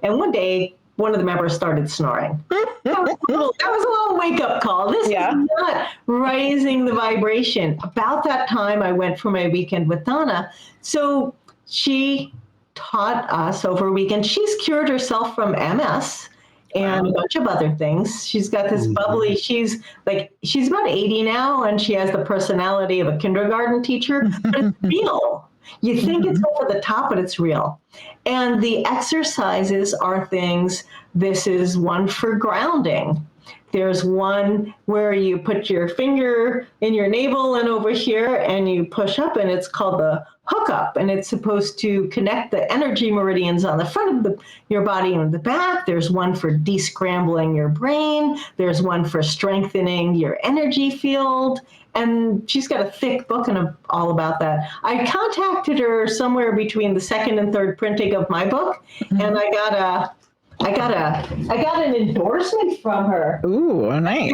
and one day one of the members started snoring. That was a little wake-up call. This is not raising the vibration. About that time, I went for my weekend with Donna. So she taught us over a weekend. She's cured herself from MS and a bunch of other things. She's got this bubbly, she's about 80 now, and she has the personality of a kindergarten teacher, but it's real. You think it's over the top, but it's real. And the exercises are things, this is one for grounding. There's one where you put your finger in your navel and over here, and you push up, and it's called the hookup, and it's supposed to connect the energy meridians on the front of your body and the back. There's one for descrambling your brain. There's one for strengthening your energy field. And she's got a thick book and all about that. I contacted her somewhere between the second and third printing of my book, and I got an endorsement from her. Ooh, nice.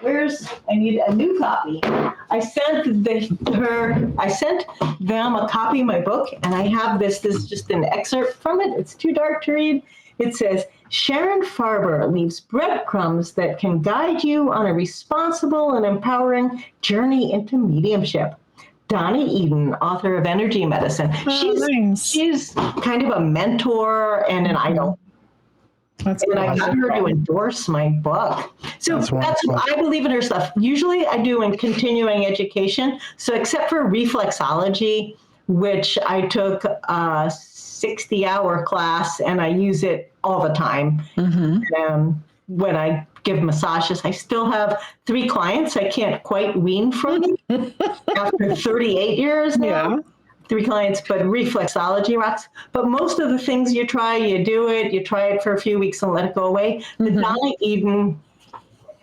I need a new copy. I sent them a copy of my book, and I have this is just an excerpt from it. It's too dark to read. It says, Sharon Farber leaves breadcrumbs that can guide you on a responsible and empowering journey into mediumship. Donna Eden, author of Energy Medicine. She's kind of a mentor and an idol. And I got her to endorse my book. So that's I believe in her stuff. Usually I do in continuing education. So except for reflexology, which I took a 60-hour class and I use it all the time. When I give massages, I still have 3 clients I can't quite wean from after 38 years now. Yeah. 3 clients, but reflexology rocks. But most of the things you try it for a few weeks and let it go away. The Donna Eden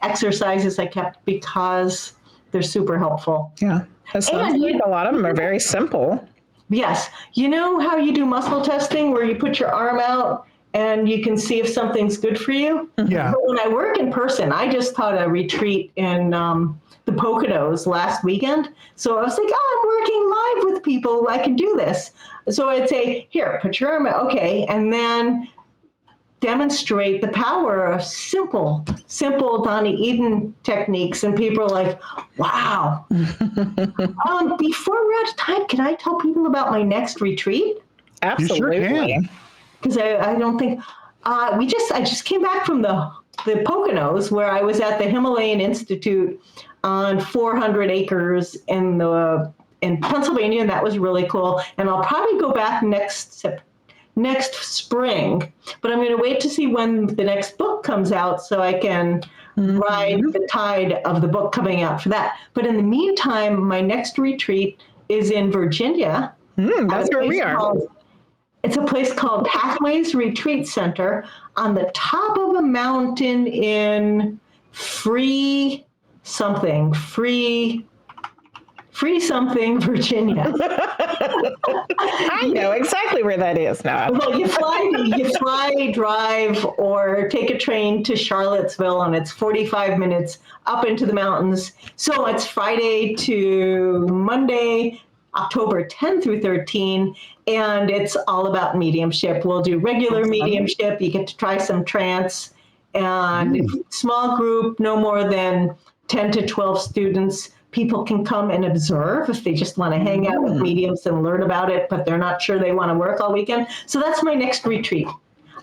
exercises I kept because they're super helpful. Yeah. It sounds like a lot of them are very simple. Yes. You know how you do muscle testing where you put your arm out and you can see if something's good for you? Yeah. But when I work in person, I just taught a retreat in the Poconos last weekend. So I was like, oh, I'm working live with people. I can do this. So I'd say, here, put your arm out. Okay. And then demonstrate the power of simple Donnie Eden techniques. And people are like, wow. Before we're out of time, can I tell people about my next retreat? Absolutely. You sure can. Because I don't think, I just came back from the Poconos where I was at the Himalayan Institute on 400 acres in Pennsylvania, and that was really cool. And I'll probably go back next spring, but I'm going to wait to see when the next book comes out so I can ride the tide of the book coming out for that. But in the meantime, my next retreat is in Virginia. That's where we are. It's a place called Pathways Retreat Center on the top of a mountain in Free something, Virginia. I know exactly where that is now. Well, you fly, drive, or take a train to Charlottesville, and it's 45 minutes up into the mountains. So it's Friday to Monday, October 10 through 13, and it's all about mediumship. We'll do regular mediumship. You get to try some trance, and small group, no more than 10 to 12 students. People can come and observe if they just want to hang out with mediums and learn about it, but they're not sure they want to work all weekend. So that's my next retreat.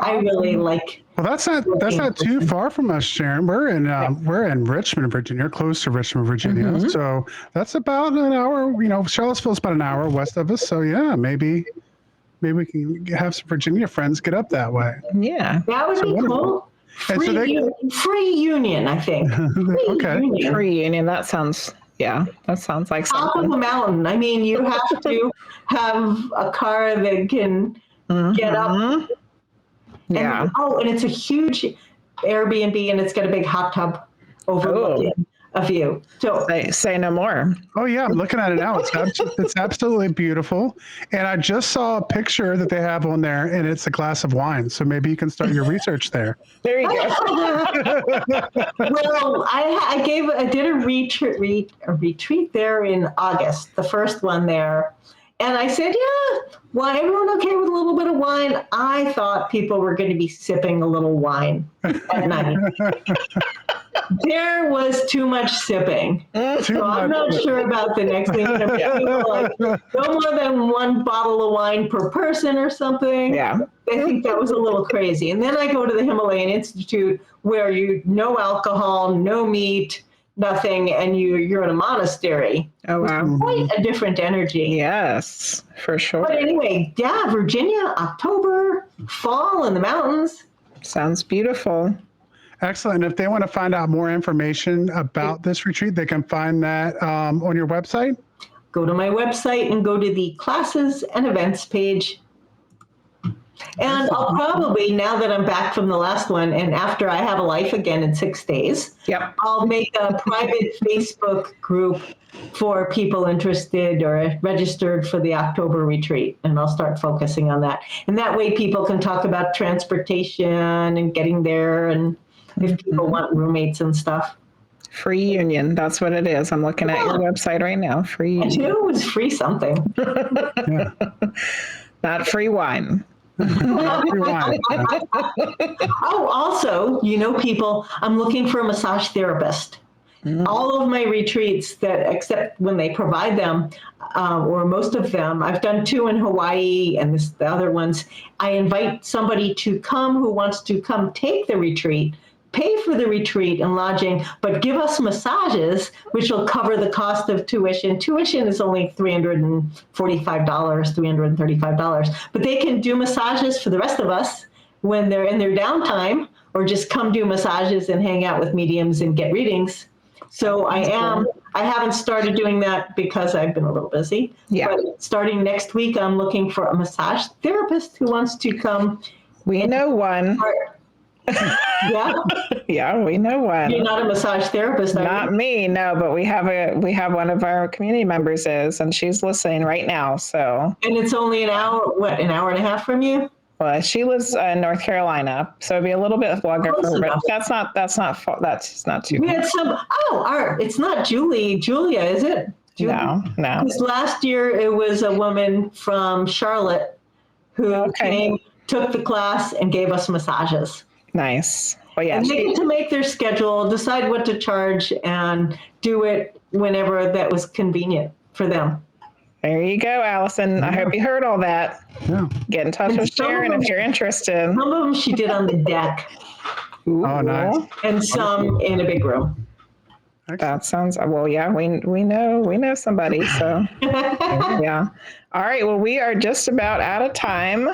I really like. Well, that's not too far from us, Sharon. We're in Richmond, Virginia, close to Richmond, Virginia. So that's about an hour. Charlottesville's about an hour west of us. So yeah, maybe we can have some Virginia friends get up that way. Yeah, that would be cool. Free Union, I think. Okay. Free Union. That sounds like top something. of a mountain. I mean, you have to have a car that can get up. Yeah. And it's a huge Airbnb, and it's got a big hot tub overlooking a view. So say no more. Oh yeah, I'm looking at it now. It's absolutely beautiful. And I just saw a picture that they have on there, and it's a glass of wine. So maybe you can start your research there. There you go. Well, I did a retreat there in August, the first one there. And I said, yeah, well, everyone okay with a little bit of wine? I thought people were going to be sipping a little wine at night. There was too much sipping. So I'm not sure about the next thing. Like, no more than one bottle of wine per person or something. Yeah. I think that was a little crazy. And then I go to the Himalayan Institute where no alcohol, no meat, nothing, and you're in a monastery. Oh, wow. Quite a different energy. Yes, for sure. But anyway, yeah, Virginia, October, fall in the mountains. Sounds beautiful. Excellent. If they want to find out more information about this retreat, they can find that on your website? Go to my website and go to the classes and events page. And I'll probably, now that I'm back from the last one, and after I have a life again in 6 days, I'll make a private Facebook group for people interested or registered for the October retreat. And I'll start focusing on that. And that way people can talk about transportation and getting there, and if people want roommates and stuff. Free Union. That's what it is. I'm looking at your website right now. Free Union. I knew it was free something. Not free wine. Oh, also, people, I'm looking for a massage therapist. All of my retreats, except when they provide them, or most of them, I've done 2 in Hawaii and the other ones, I invite somebody to come who wants to come take the retreat, pay for the retreat and lodging, but give us massages, which will cover the cost of tuition. Tuition is only $345, $335, but they can do massages for the rest of us when they're in their downtime, or just come do massages and hang out with mediums and get readings. So I haven't started doing that because I've been a little busy. Yeah. But starting next week, I'm looking for a massage therapist who wants to come. We know one. Yeah. Yeah, we know one. You're not a massage therapist, are Not you? me, no, but we have one of our community members is, and she's listening right now. So, And it's only an hour and a half from you? well, she lives in North Carolina, so it'd be a little bit longer Close for her. But enough. that's not too. We had it's not Julia, is it? No. Because last year it was a woman from Charlotte who Okay. came, took the class, and gave us massages. Nice. Well, yeah, And they get to make their schedule, decide what to charge, and do it whenever that was convenient for them. there you go, Allison. I hope you heard all that. Yeah. Get in touch And with some of Sharon them- if you're interested. Some of them she did on the deck, Ooh, Oh, nice. and some in a big room. That sounds well. Yeah, we know somebody. So yeah. All right. Well, we are just about out of time.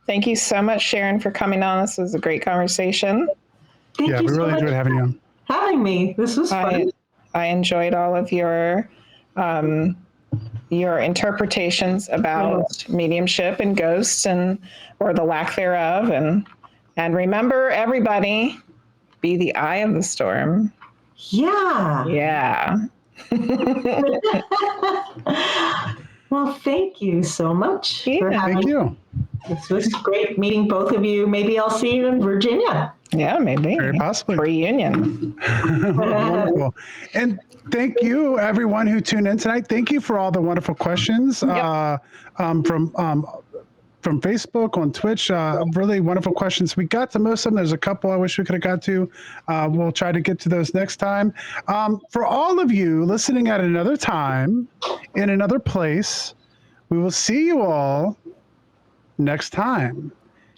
Thank you so much, Sharon, for coming on. This was a great conversation. Thank Yeah, you we so really much enjoyed having you on. for having me. This was fun. I enjoyed all of your interpretations about mediumship and ghosts and or the lack thereof. And remember, everybody, be the eye of the storm. Yeah. Yeah. Well, thank you so much for Yeah. having Thank me. you. This was great meeting both of you. Maybe I'll see you in Virginia. Yeah, maybe. Very possibly. Reunion. Wonderful. And thank you, everyone who tuned in tonight. Thank you for all the wonderful questions from Facebook, on Twitch. Really wonderful questions. We got to most of them. There's a couple I wish we could have got to. We'll try to get to those next time. For all of you listening at another time, in another place, we will see you all next time.